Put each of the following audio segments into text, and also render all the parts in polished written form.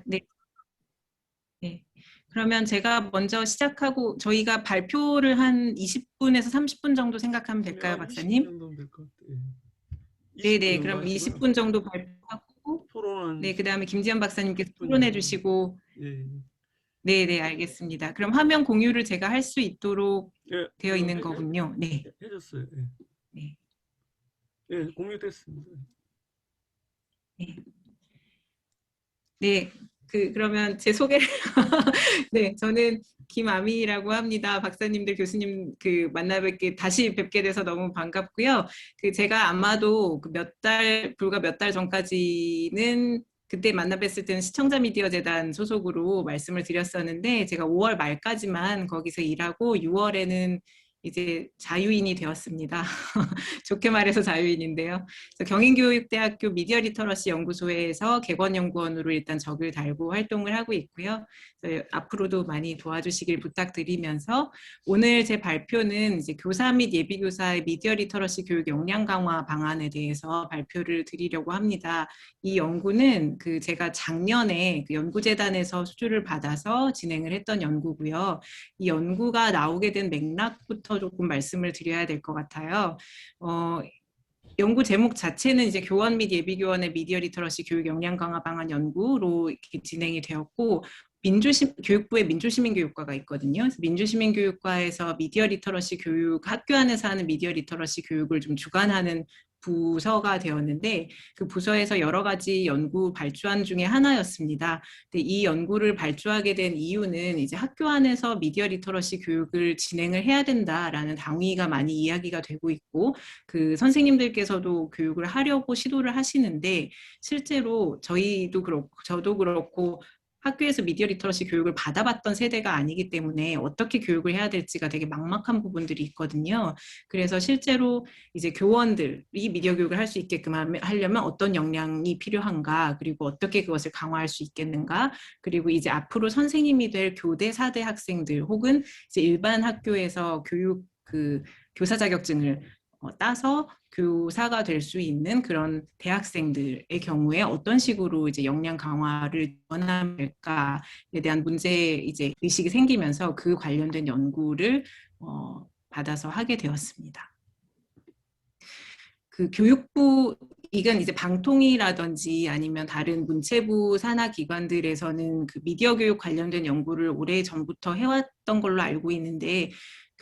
네. 네. 그러면 제가 먼저 시작하고 저희가 발표를 한 20분에서 30분 정도 생각하면 될까요, 한 20분 박사님? 정도면 될 것 같아요. 20분 네네. 정도 그럼 하시고요. 20분 정도 발표하고, 토론은 네, 그 다음에 김지현 박사님께서 10분 토론해 정도. 주시고, 예, 네네, 알겠습니다. 그럼 화면 공유를 제가 할 수 있도록 예, 되어 있는 거군요. 네. 해줬어요. 예, 네. 예, 공유됐습니다. 네. 네. 그러면 제 소개를 네, 저는 김아미라고 합니다. 박사님들, 교수님 만나 뵙게 다시 뵙게 돼서 너무 반갑고요. 제가 아마도 불과 몇 달 전까지는 그때 만나 뵀을 때는 시청자 미디어 재단 소속으로 말씀을 드렸었는데 제가 5월 말까지만 거기서 일하고 6월에는 이제 자유인이 되었습니다. 좋게 말해서 자유인인데요. 경인교육대학교 미디어 리터러시 연구소에서 객원연구원으로 일단 적을 달고 활동을 하고 있고요. 앞으로도 많이 도와주시길 부탁드리면서 오늘 제 발표는 이제 교사 및 예비교사의 미디어 리터러시 교육 역량 강화 방안에 대해서 발표를 드리려고 합니다. 이 연구는 제가 작년에 연구재단에서 수주를 받아서 진행을 했던 연구고요. 이 연구가 나오게 된 맥락부터 조금 말씀을 드려야 될 것 같아요. 연구 제목 자체는 이제 교원 및 예비교원의 미디어 리터러시 교육 역량 강화 방안 연구로 이렇게 진행이 되었고, 교육부에 민주시민교육과가 있거든요. 민주시민교육과에서 미디어 리터러시 교육, 학교 안에서 하는 미디어 리터러시 교육을 좀 주관하는 부서가 되었는데 그 부서에서 여러 가지 연구 발주안 중에 하나였습니다. 근데 이 연구를 발주하게 된 이유는 이제 학교 안에서 미디어 리터러시 교육을 진행을 해야 된다라는 당위가 많이 이야기가 되고 있고 선생님들께서도 교육을 하려고 시도를 하시는데 실제로 저희도 그렇고 저도 그렇고 학교에서 미디어 리터러시 교육을 받아봤던 세대가 아니기 때문에 어떻게 교육을 해야 될지가 되게 막막한 부분들이 있거든요. 그래서 실제로 이제 교원들이 미디어 교육을 할 수 있게끔 하려면 어떤 역량이 필요한가, 그리고 어떻게 그것을 강화할 수 있겠는가, 그리고 이제 앞으로 선생님이 될 교대, 사대 학생들 혹은 이제 일반 학교에서 교사 자격증을 따서 교사가 될 수 있는 그런 대학생들의 경우에 어떤 식으로 이제 역량 강화를 원하면 될까에 대한 문제 이제 의식이 생기면서 그 관련된 연구를 받아서 하게 되었습니다. 교육부 이건 이제 방통위라든지 아니면 다른 문체부 산하 기관들에서는 미디어 교육 관련된 연구를 오래 전부터 해왔던 걸로 알고 있는데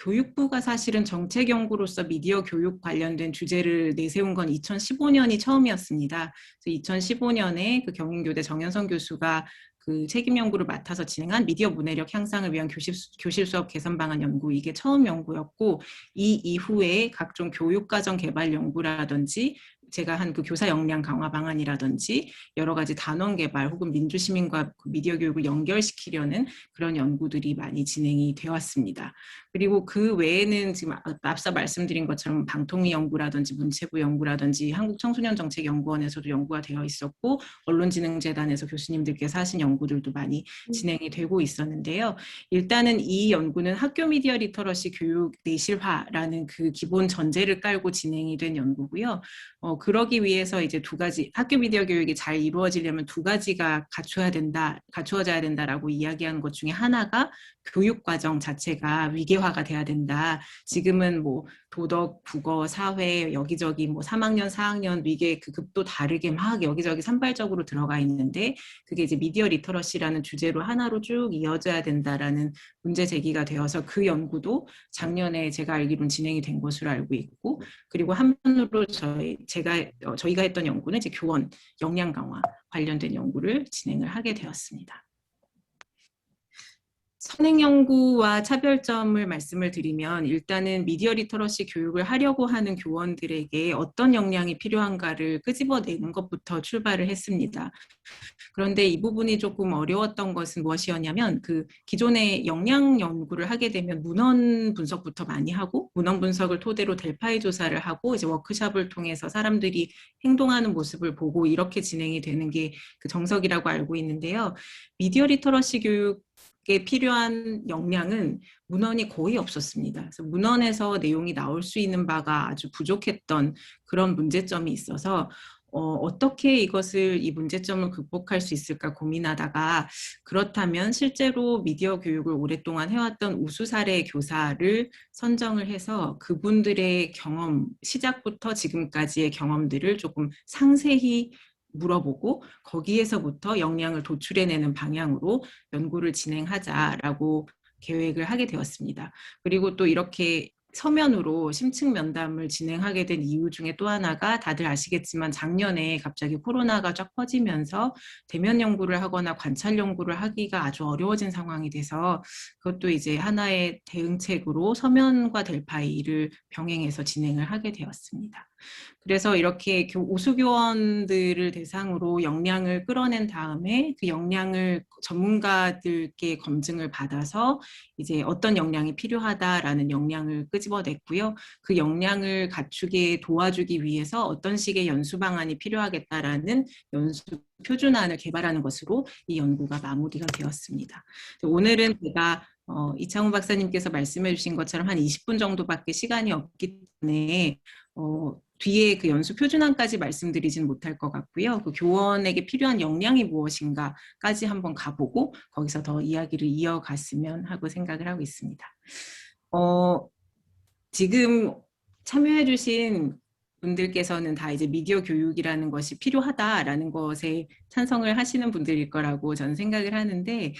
교육부가 사실은 정책 연구로서 미디어 교육 관련된 주제를 내세운 건 2015년이 처음이었습니다. 그래서 2015년에 경인교대 정현성 교수가 책임 연구를 맡아서 진행한 미디어 문해력 향상을 위한 교실 수업 개선 방안 연구, 이게 처음 연구였고 이 이후에 각종 교육과정 개발 연구라든지 제가 한 교사 역량 강화 방안이라든지 여러 가지 단원 개발 혹은 민주시민과 미디어 교육을 연결시키려는 그런 연구들이 많이 진행이 되어 왔습니다. 그리고 그 외에는 지금 앞서 말씀드린 것처럼 방통위 연구라든지 문체부 연구라든지 한국청소년정책연구원에서도 연구가 되어 있었고 언론진흥재단에서 교수님들께서 하신 연구들도 많이 진행이 되고 있었는데요. 일단은 이 연구는 학교 미디어 리터러시 교육 내실화라는 기본 전제를 깔고 진행이 된 연구고요. 그러기 위해서 이제 두 가지, 학교 미디어 교육이 잘 이루어지려면 두 가지가 갖추어져야 된다라고 이야기하는 것 중에 하나가 교육 과정 자체가 위계화가 돼야 된다. 지금은 도덕, 국어, 사회 여기저기 3학년, 4학년 위계 급도 다르게 막 여기저기 산발적으로 들어가 있는데 그게 이제 미디어 리터러시라는 주제로 하나로 쭉 이어져야 된다라는 문제 제기가 되어서 그 연구도 작년에 제가 알기로는 진행이 된 것으로 알고 있고, 그리고 한편으로 저희가 했던 연구는 이제 교원 역량 강화 관련된 연구를 진행을 하게 되었습니다. 선행연구와 차별점을 말씀을 드리면 일단은 미디어 리터러시 교육을 하려고 하는 교원들에게 어떤 역량이 필요한가를 끄집어내는 것부터 출발을 했습니다. 그런데 이 부분이 조금 어려웠던 것은 무엇이었냐면 기존의 역량 연구를 하게 되면 문헌 분석부터 많이 하고 문헌 분석을 토대로 델파이 조사를 하고 이제 워크숍을 통해서 사람들이 행동하는 모습을 보고 이렇게 진행이 되는 게 정석이라고 알고 있는데요. 미디어 리터러시 교육에 필요한 역량은 문헌이 거의 없었습니다. 그래서 문헌에서 내용이 나올 수 있는 바가 아주 부족했던 그런 문제점이 있어서 어떻게 이 문제점을 극복할 수 있을까 고민하다가 그렇다면 실제로 미디어 교육을 오랫동안 해왔던 우수 사례 교사를 선정을 해서 그분들의 경험, 시작부터 지금까지의 경험들을 조금 상세히 물어보고 거기에서부터 역량을 도출해내는 방향으로 연구를 진행하자라고 계획을 하게 되었습니다. 그리고 또 이렇게 서면으로 심층 면담을 진행하게 된 이유 중에 또 하나가 다들 아시겠지만 작년에 갑자기 코로나가 쫙 퍼지면서 대면 연구를 하거나 관찰 연구를 하기가 아주 어려워진 상황이 돼서 그것도 이제 하나의 대응책으로 서면과 델파이를 병행해서 진행을 하게 되었습니다. 그래서 이렇게 우수교원들을 대상으로 역량을 끌어낸 다음에 그 역량을 전문가들께 검증을 받아서 이제 어떤 역량이 필요하다라는 역량을 끄집어냈고요. 그 역량을 갖추게 도와주기 위해서 어떤 식의 연수 방안이 필요하겠다라는 연수 표준안을 개발하는 것으로 이 연구가 마무리가 되었습니다. 오늘은 제가 이창훈 박사님께서 말씀해 주신 것처럼 한 20분 정도밖에 시간이 없기 때문에 뒤에 그 연수 표준안까지 말씀드리진 못할 것 같고요. 그 교원에게 필요한 역량이 무엇인가까지 한번 가보고 거기서 더 이야기를 이어갔으면 하고 생각을 하고 있습니다. 지금 참여해주신 분들께서는 다 이제 미디어 교육이라는 것이 필요하다라는 것에 찬성을 하시는 분들일 거라고 저는 생각을 하는데,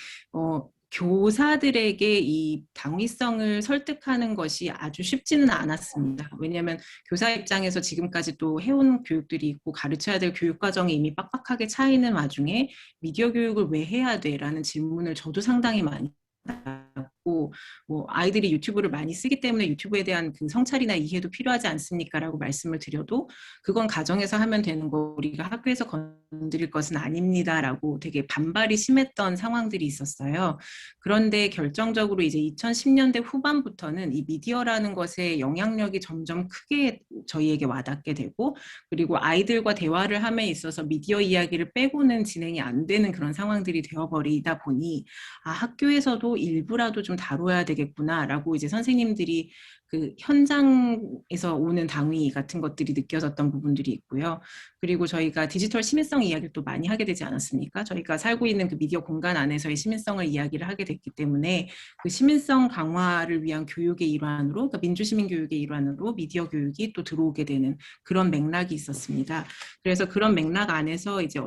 교사들에게 이 당위성을 설득하는 것이 아주 쉽지는 않았습니다. 왜냐하면 교사 입장에서 지금까지 또 해온 교육들이 있고 가르쳐야 될 교육 과정이 이미 빡빡하게 차 있는 와중에 미디어 교육을 왜 해야 돼? 라는 질문을 저도 상당히 많이 받고, 뭐 아이들이 유튜브를 많이 쓰기 때문에 유튜브에 대한 그 성찰이나 이해도 필요하지 않습니까? 라고 말씀을 드려도 그건 가정에서 하면 되는 거 우리가 학교에서 건드릴 것은 아닙니다. 라고 되게 반발이 심했던 상황들이 있었어요. 그런데 결정적으로 이제 2010년대 후반부터는 이 미디어라는 것의 영향력이 점점 크게 저희에게 와닿게 되고, 그리고 아이들과 대화를 함에 있어서 미디어 이야기를 빼고는 진행이 안 되는 그런 상황들이 되어버리다 보니 학교에서도 일부라도 좀 다뤄야 되겠구나라고 이제 선생님들이 그 현장에서 오는 당위 같은 것들이 느껴졌던 부분들이 있고요. 그리고 저희가 디지털 시민성 이야기를 또 많이 하게 되지 않았습니까? 저희가 살고 있는 그 미디어 공간 안에서의 시민성을 이야기를 하게 됐기 때문에 그 시민성 강화를 위한 교육의 일환으로, 그러니까 민주시민 교육의 일환으로 미디어 교육이 또 들어오게 되는 그런 맥락이 있었습니다. 그래서 그런 맥락 안에서 이제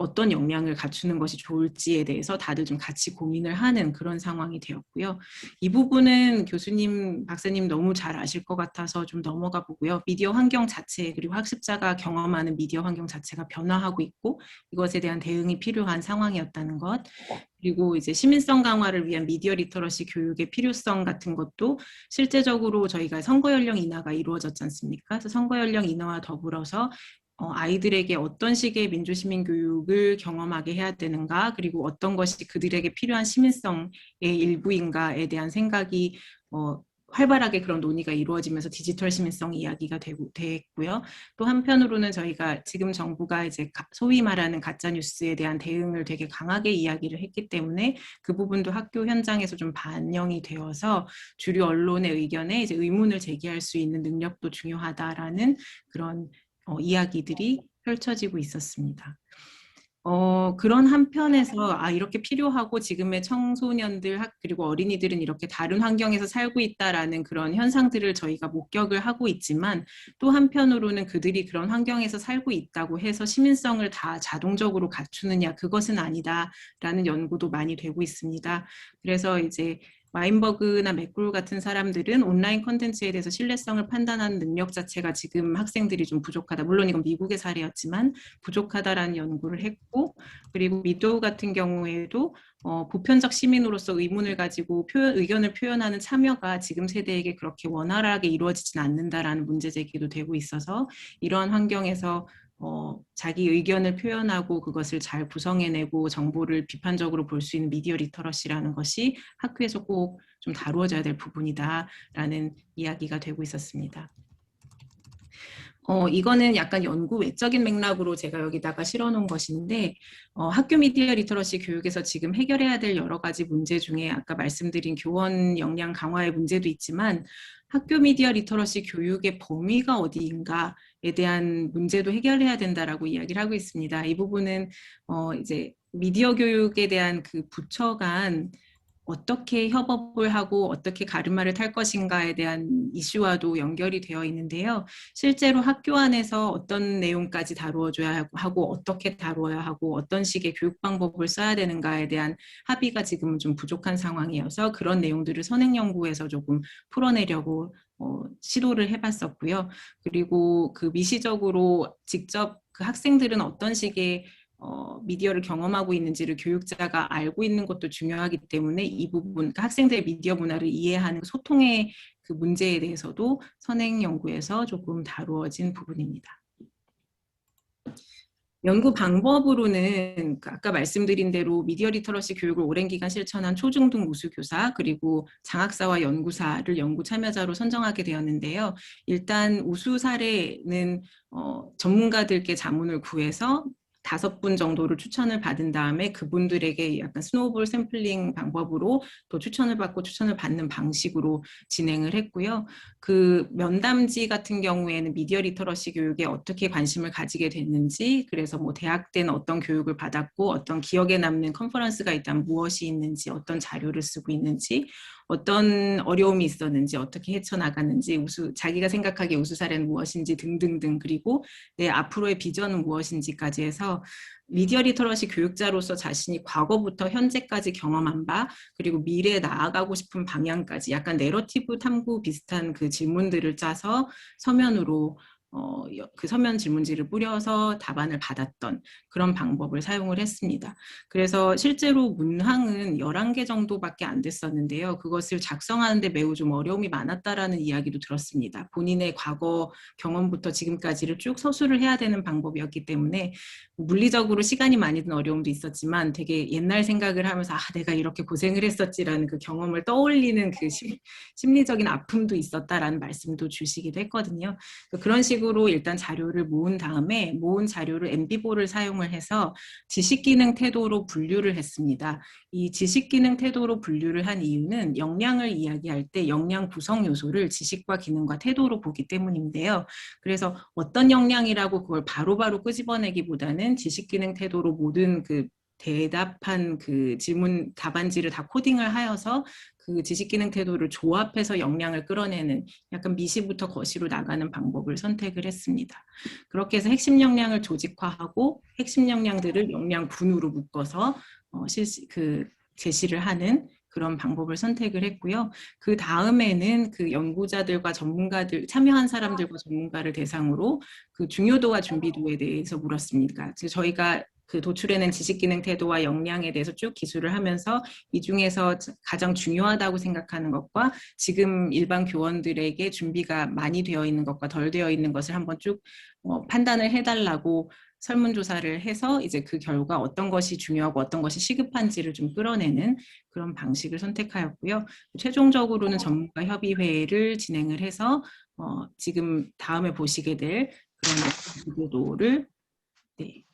어떤 역량을 갖추는 것이 좋을지에 대해서 다들 좀 같이 고민을 하는 그런 상황이 되었고요. 이 부분은 교수님, 박사님 너무 잘 아실 것 같아서 좀 넘어가 보고요. 미디어 환경 자체, 그리고 학습자가 경험하는 미디어 환경 자체가 변화하고 있고 이것에 대한 대응이 필요한 상황이었다는 것, 그리고 이제 시민성 강화를 위한 미디어 리터러시 교육의 필요성 같은 것도 실제적으로 저희가 선거 연령 인하가 이루어졌지 않습니까? 그래서 선거 연령 인하와 더불어서 아이들에게 어떤 식의 민주시민 교육을 경험하게 해야 되는가, 그리고 어떤 것이 그들에게 필요한 시민성의 일부인가에 대한 생각이 활발하게 그런 논의가 이루어지면서 디지털 시민성 이야기가 됐고요. 또 한편으로는 저희가 지금 정부가 이제 소위 말하는 가짜 뉴스에 대한 대응을 되게 강하게 이야기를 했기 때문에 그 부분도 학교 현장에서 좀 반영이 되어서 주류 언론의 의견에 이제 의문을 제기할 수 있는 능력도 중요하다라는 그런 이야기들이 펼쳐지고 있었습니다. 그런 한편에서 이렇게 필요하고 지금의 청소년들 그리고 어린이들은 이렇게 다른 환경에서 살고 있다라는 그런 현상들을 저희가 목격을 하고 있지만 또 한편으로는 그들이 그런 환경에서 살고 있다고 해서 시민성을 다 자동적으로 갖추느냐, 그것은 아니다라는 연구도 많이 되고 있습니다. 그래서 이제 와인버그나 맥굴 같은 사람들은 온라인 콘텐츠에 대해서 신뢰성을 판단하는 능력 자체가 지금 학생들이 좀 부족하다. 물론 이건 미국의 사례였지만 부족하다라는 연구를 했고, 그리고 미도우 같은 경우에도 보편적 시민으로서 의문을 가지고 의견을 표현하는 참여가 지금 세대에게 그렇게 원활하게 이루어지진 않는다라는 문제 제기도 되고 있어서 이러한 환경에서 자기 의견을 표현하고 그것을 잘 구성해내고 정보를 비판적으로 볼 수 있는 미디어 리터러시라는 것이 학교에서 꼭 좀 다루어져야 될 부분이다라는 이야기가 되고 있었습니다. 이거는 약간 연구 외적인 맥락으로 제가 여기다가 실어놓은 것인데, 학교 미디어 리터러시 교육에서 지금 해결해야 될 여러 가지 문제 중에 아까 말씀드린 교원 역량 강화의 문제도 있지만, 학교 미디어 리터러시 교육의 범위가 어디인가에 대한 문제도 해결해야 된다라고 이야기를 하고 있습니다. 이 부분은 이제 미디어 교육에 대한 그 부처 간 어떻게 협업을 하고 어떻게 가르마를 탈 것인가에 대한 이슈와도 연결이 되어 있는데요. 실제로 학교 안에서 어떤 내용까지 다루어줘야 하고 어떻게 다루어야 하고 어떤 식의 교육 방법을 써야 되는가에 대한 합의가 지금은 좀 부족한 상황이어서 그런 내용들을 선행연구에서 조금 풀어내려고 시도를 해봤었고요. 그리고 그 미시적으로 직접 그 학생들은 어떤 식의 미디어를 경험하고 있는지를 교육자가 알고 있는 것도 중요하기 때문에 이 부분, 그러니까 학생들의 미디어 문화를 이해하는 소통의 그 문제에 대해서도 선행 연구에서 조금 다루어진 부분입니다. 연구 방법으로는 아까 말씀드린 대로 미디어 리터러시 교육을 오랜 기간 실천한 초중등 우수교사 그리고 장학사와 연구사를 연구 참여자로 선정하게 되었는데요. 일단 우수 사례는 전문가들께 자문을 구해서 5분 정도를 추천을 받은 다음에 그분들에게 약간 스노우볼 샘플링 방법으로 또 추천을 받고 추천을 받는 방식으로 진행을 했고요. 그 면담지 같은 경우에는 미디어 리터러시 교육에 어떻게 관심을 가지게 됐는지, 그래서 뭐 대학 때는 어떤 교육을 받았고 어떤 기억에 남는 컨퍼런스가 있다면 무엇이 있는지, 어떤 자료를 쓰고 있는지, 어떤 어려움이 있었는지, 어떻게 헤쳐나갔는지, 자기가 생각하기에 우수 사례는 무엇인지 등등등, 그리고 내 앞으로의 비전은 무엇인지까지 해서 미디어 리터러시 교육자로서 자신이 과거부터 현재까지 경험한 바, 그리고 미래에 나아가고 싶은 방향까지 약간 내러티브 탐구 비슷한 그 질문들을 짜서 서면으로 그 서면 질문지를 뿌려서 답안을 받았던 그런 방법을 사용을 했습니다. 그래서 실제로 문항은 11개 정도밖에 안 됐었는데요. 그것을 작성하는데 매우 좀 어려움이 많았다라는 이야기도 들었습니다. 본인의 과거 경험부터 지금까지를 쭉 서술을 해야 되는 방법이었기 때문에 물리적으로 시간이 많이 든 어려움도 있었지만 되게 옛날 생각을 하면서 내가 이렇게 고생을 했었지라는 그 경험을 떠올리는 그 심리적인 아픔도 있었다라는 말씀도 주시기도 했거든요. 그런 식으로 일단 자료를 모은 다음에 모은 자료를 MB보를 사용을 해서 지식기능 태도로 분류를 했습니다. 이 지식기능 태도로 분류를 한 이유는 역량을 이야기할 때 역량 구성 요소를 지식과 기능과 태도로 보기 때문인데요. 그래서 어떤 역량이라고 그걸 바로바로 끄집어내기보다는 지식기능 태도로 모든 그 대답한 그 질문 답안지를 다 코딩을 하여서 그 지식기능 태도를 조합해서 역량을 끌어내는 약간 미시부터 거시로 나가는 방법을 선택을 했습니다. 그렇게 해서 핵심 역량을 조직화하고 핵심 역량들을 역량 분으로 묶어서 제시를 하는 그런 방법을 선택을 했고요. 그 다음에는 그 연구자들과 전문가들, 참여한 사람들과 전문가를 대상으로 그 중요도와 준비도에 대해서 물었습니다. 저희가 그 도출해낸 지식기능 태도와 역량에 대해서 쭉 기술을 하면서 이 중에서 가장 중요하다고 생각하는 것과 지금 일반 교원들에게 준비가 많이 되어 있는 것과 덜 되어 있는 것을 한번 쭉 판단을 해달라고 설문조사를 해서 이제 그 결과 어떤 것이 중요하고 어떤 것이 시급한지를 좀 끌어내는 그런 방식을 선택하였고요. 최종적으로는 전문가 협의회를 진행을 해서 지금 다음에 보시게 될 그런 구도를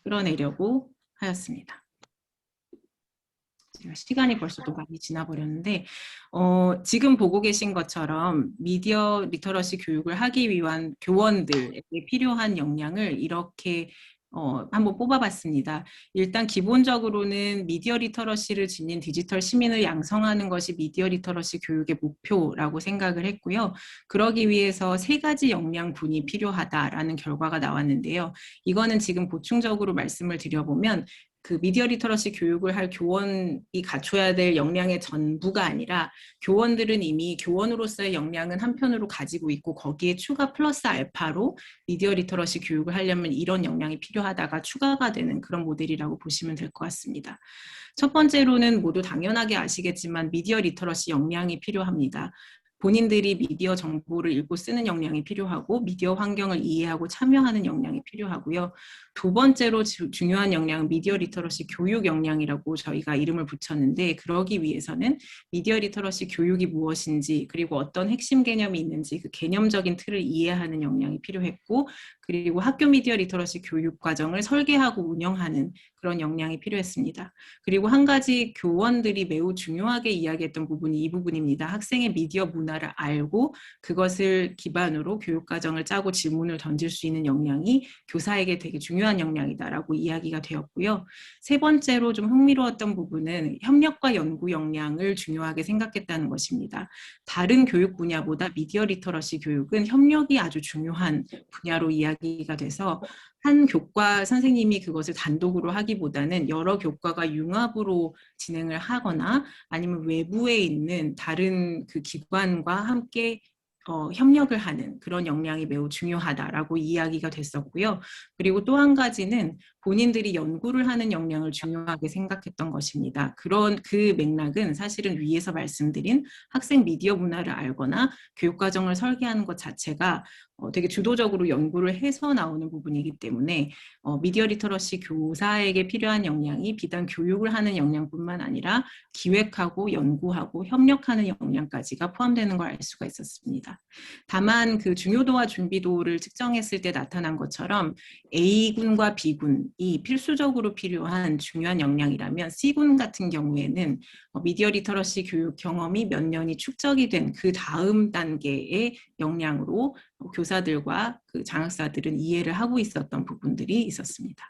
끌어내려고 하였습니다. 시간이 벌써 또 많이 지나버렸는데 지금 보고 계신 것처럼 미디어 리터러시 교육을 하기 위한 교원들에게 필요한 역량을 이렇게 한번 뽑아봤습니다. 일단 기본적으로는 미디어 리터러시를 지닌 디지털 시민을 양성하는 것이 미디어 리터러시 교육의 목표라고 생각을 했고요. 그러기 위해서 3가지 역량군이 필요하다라는 결과가 나왔는데요. 이거는 지금 보충적으로 말씀을 드려보면 그 미디어 리터러시 교육을 할 교원이 갖춰야 될 역량의 전부가 아니라 교원들은 이미 교원으로서의 역량은 한편으로 가지고 있고 거기에 추가 플러스 알파로 미디어 리터러시 교육을 하려면 이런 역량이 필요하다가 추가가 되는 그런 모델이라고 보시면 될 것 같습니다. 첫 번째로는 모두 당연하게 아시겠지만 미디어 리터러시 역량이 필요합니다. 본인들이 미디어 정보를 읽고 쓰는 역량이 필요하고 미디어 환경을 이해하고 참여하는 역량이 필요하고요. 두 번째로 중요한 역량은 미디어 리터러시 교육 역량이라고 저희가 이름을 붙였는데 그러기 위해서는 미디어 리터러시 교육이 무엇인지 그리고 어떤 핵심 개념이 있는지 그 개념적인 틀을 이해하는 역량이 필요했고 그리고 학교 미디어 리터러시 교육 과정을 설계하고 운영하는 그런 역량이 필요했습니다. 그리고 한 가지 교원들이 매우 중요하게 이야기했던 부분이 이 부분입니다. 학생의 미디어 문화를 알고 그것을 기반으로 교육과정을 짜고 질문을 던질 수 있는 역량이 교사에게 되게 중요한 역량이다라고 이야기가 되었고요. 세 번째로 좀 흥미로웠던 부분은 협력과 연구 역량을 중요하게 생각했다는 것입니다. 다른 교육 분야보다 미디어 리터러시 교육은 협력이 아주 중요한 분야로 이야기가 돼서 한 교과 선생님이 그것을 단독으로 하기보다는 여러 교과가 융합으로 진행을 하거나 아니면 외부에 있는 다른 그 기관과 함께 협력을 하는 그런 역량이 매우 중요하다라고 이야기가 됐었고요. 그리고 또 한 가지는 본인들이 연구를 하는 역량을 중요하게 생각했던 것입니다. 그런 그 맥락은 사실은 위에서 말씀드린 학생 미디어 문화를 알거나 교육과정을 설계하는 것 자체가 되게 주도적으로 연구를 해서 나오는 부분이기 때문에 미디어 리터러시 교사에게 필요한 역량이 비단 교육을 하는 역량뿐만 아니라 기획하고 연구하고 협력하는 역량까지가 포함되는 걸 알 수가 있었습니다. 다만 그 중요도와 준비도를 측정했을 때 나타난 것처럼 A군과 B군이 필수적으로 필요한 중요한 역량이라면 C군 같은 경우에는 미디어 리터러시 교육 경험이 몇 년이 축적이 된 그 다음 단계의 역량으로 교사들과 그 장학사들은 이해를 하고 있었던 부분들이 있었습니다.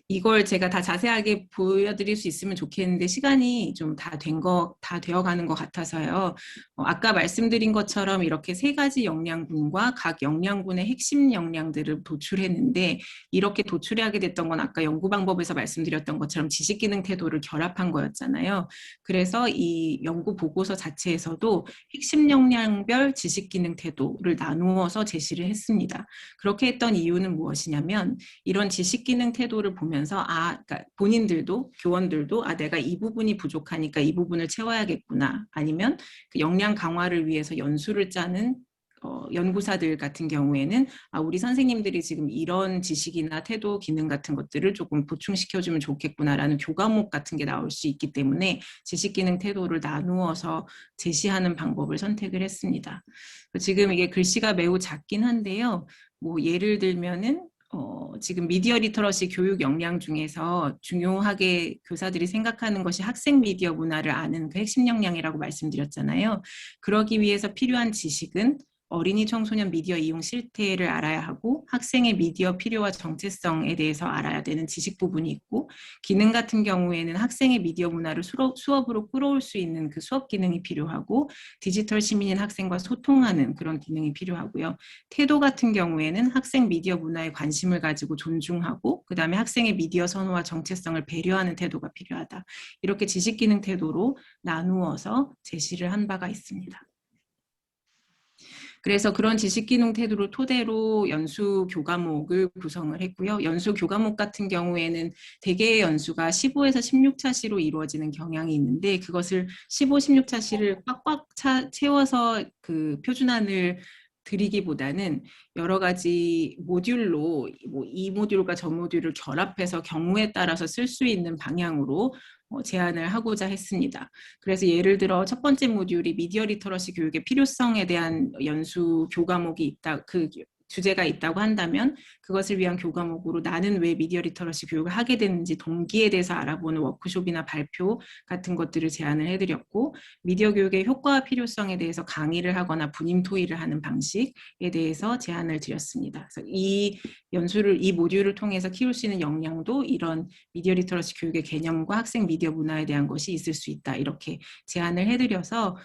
이걸 제가 다 자세하게 보여드릴 수 있으면 좋겠는데 시간이 좀 다 되어가는 것 같아서요. 아까 말씀드린 것처럼 이렇게 세 가지 역량군과 각 역량군의 핵심 역량들을 도출했는데 이렇게 도출하게 됐던 건 아까 연구 방법에서 말씀드렸던 것처럼 지식기능 태도를 결합한 거였잖아요. 그래서 이 연구 보고서 자체에서도 핵심 역량별 지식기능 태도를 나누어서 제시를 했습니다. 그렇게 했던 이유는 무엇이냐면 이런 지식기능 태도를 보면서 그러니까 본인들도 교원들도 내가 이 부분이 부족하니까 이 부분을 채워야겠구나 아니면 그 역량 강화를 위해서 연수를 짜는 연구사들 같은 경우에는 우리 선생님들이 지금 이런 지식이나 태도 기능 같은 것들을 조금 보충시켜주면 좋겠구나라는 교과목 같은 게 나올 수 있기 때문에 지식기능 태도를 나누어서 제시하는 방법을 선택을 했습니다. 지금 이게 글씨가 매우 작긴 한데요. 뭐 예를 들면은 지금 미디어 리터러시 교육 역량 중에서 중요하게 교사들이 생각하는 것이 학생 미디어 문화를 아는 그 핵심 역량이라고 말씀드렸잖아요. 그러기 위해서 필요한 지식은 어린이 청소년 미디어 이용 실태를 알아야 하고 학생의 미디어 필요와 정체성에 대해서 알아야 되는 지식 부분이 있고 기능 같은 경우에는 학생의 미디어 문화를 수업으로 끌어올 수 있는 그 수업 기능이 필요하고 디지털 시민인 학생과 소통하는 그런 기능이 필요하고요. 태도 같은 경우에는 학생 미디어 문화에 관심을 가지고 존중하고 그 다음에 학생의 미디어 선호와 정체성을 배려하는 태도가 필요하다. 이렇게 지식 기능 태도로 나누어서 제시를 한 바가 있습니다. 그래서 그런 지식기능 태도를 토대로 연수 교과목을 구성을 했고요. 연수 교과목 같은 경우에는 대개의 연수가 15에서 16차시로 이루어지는 경향이 있는데 그것을 15, 16차시를 꽉꽉 채워서 그 표준안을 드리기보다는 여러 가지 모듈로 이 모듈과 저 모듈을 결합해서 경우에 따라서 쓸 수 있는 방향으로 제안을 하고자 했습니다. 그래서 예를 들어 첫 번째 모듈이 미디어 리터러시 교육의 필요성에 대한 연수 교과목이 있다. 그 주제가 있다고 한다면 그것을 위한 교과목으로 나는 왜 미디어 리터러시 교육을 하게 됐는지 동기에 대해서 알아보는 워크숍이나 발표 같은 것들을 제안을 해드렸고 미디어 교육의 효과와 필요성에 대해서 강의를 하거나 분임 토의를 하는 방식에 대해서 제안을 드렸습니다. 그래서 이 모듈을 통해서 키울 수 있는 역량도 이런 미디어 리터러시 교육의 개념과 학생 미디어 문화에 대한 것이 있을 수 있다. 이렇게 제안을 해드려서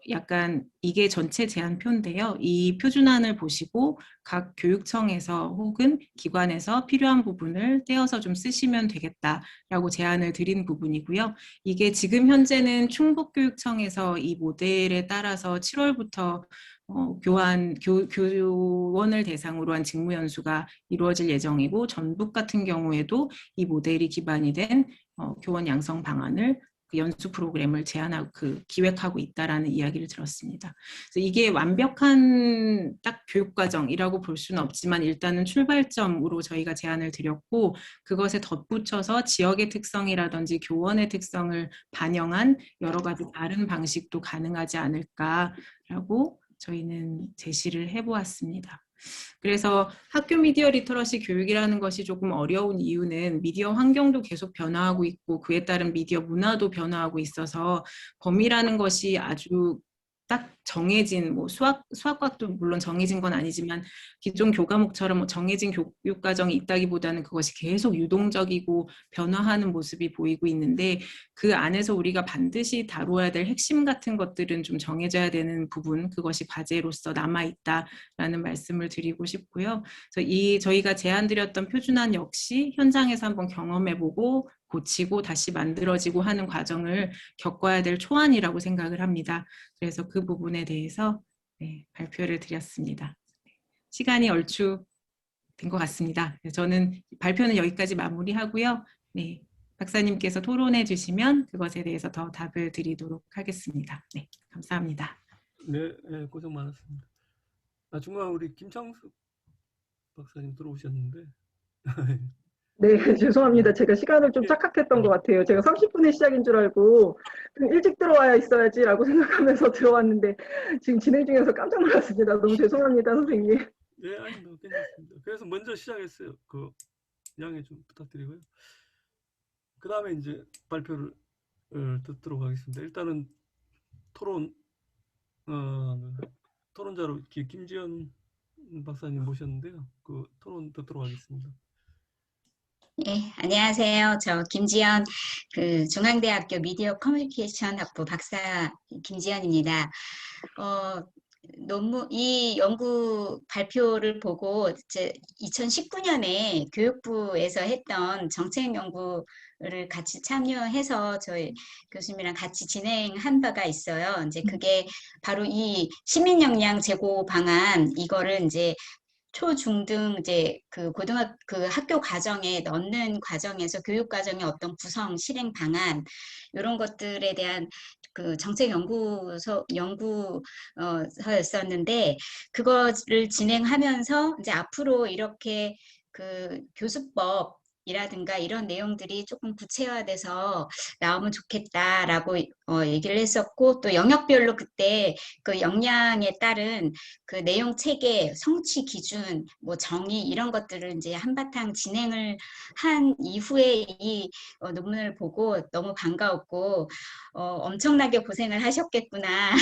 약간 이게 전체 제안표인데요. 이 표준안을 보시고 각 교육청에서 혹은 기관에서 필요한 부분을 떼어서 좀 쓰시면 되겠다라고 제안을 드린 부분이고요. 이게 지금 현재는 충북교육청에서 이 모델에 따라서 7월부터 교원을 대상으로 한 직무연수가 이루어질 예정이고 전북 같은 경우에도 이 모델이 기반이 된 교원 양성 방안을 그 연수 프로그램을 제안하고 기획하고 있다라는 이야기를 들었습니다. 그래서 이게 완벽한 딱 교육과정이라고 볼 수는 없지만 일단은 출발점으로 저희가 제안을 드렸고 그것에 덧붙여서 지역의 특성이라든지 교원의 특성을 반영한 여러 가지 다른 방식도 가능하지 않을까라고 저희는 제시를 해보았습니다. 그래서 학교 미디어 리터러시 교육이라는 것이 조금 어려운 이유는 미디어 환경도 계속 변화하고 있고 그에 따른 미디어 문화도 변화하고 있어서 범위라는 것이 아주 딱 정해진 뭐 수학과도 물론 정해진 건 아니지만 기존 교과목처럼 뭐 정해진 교육 과정이 있다기보다는 그것이 계속 유동적이고 변화하는 모습이 보이고 있는데 그 안에서 우리가 반드시 다루어야 될 핵심 같은 것들은 좀 정해져야 되는 부분 그것이 과제로서 남아 있다라는 말씀을 드리고 싶고요. 그래서 저희가 제안드렸던 표준안 역시 현장에서 한번 경험해보고 고치고 다시 만들어지고 하는 과정을 겪어야 될 초안이라고 생각을 합니다. 그래서 그 부분에 대해서 발표를 드렸습니다. 시간이 얼추 된 것 같습니다. 저는 발표는 여기까지 마무리하고요. 네, 박사님께서 토론해 주시면 그것에 대해서 더 답을 드리도록 하겠습니다. 네, 감사합니다. 네, 네, 고생 많았습니다. 중간 우리 김창숙 박사님 들어오셨는데. 네, 죄송합니다. 제가 시간을 좀 착각했던 것 같아요. 제가 30분에 시작인 줄 알고 좀 일찍 들어와야 있어야지라고 생각하면서 들어왔는데 지금 진행 중에서 깜짝 놀랐습니다. 너무 죄송합니다, 선생님. 네, 아닙니다. 괜찮습니다. 그래서 먼저 시작했어요. 그 양해 좀 부탁드리고요. 그 다음에 이제 발표를 듣도록 하겠습니다. 일단은 토론 토론자로 김지연 박사님 모셨는데요. 그 토론 듣도록 하겠습니다. 네, 안녕하세요. 저 김지연, 중앙대학교 미디어 커뮤니케이션 학부 박사 김지연입니다. 이 연구 발표를 보고 2019년에 교육부에서 했던 정책 연구를 같이 참여해서 저희 교수님이랑 같이 진행한 바가 있어요. 이제 그게 바로 이 시민 역량 제고 방안, 이거를 이제 초, 중 등 이제 그 학교 과정에 넣는 과정에서 교육 과정의 어떤 구성, 실행 방안 이런 것들에 대한 그 정책 연구서였었는데 그거를 진행하면서 이제 앞으로 이렇게 그 교수법 이라든가 이런 내용들이 조금 구체화돼서 나오면 좋겠다라고 얘기를 했었고 또 영역별로 그때 그 역량에 따른 그 내용 체계, 성취 기준, 뭐 정의 이런 것들을 이제 한바탕 진행을 한 이후에 이 논문을 보고 너무 반가웠고 엄청나게 고생을 하셨겠구나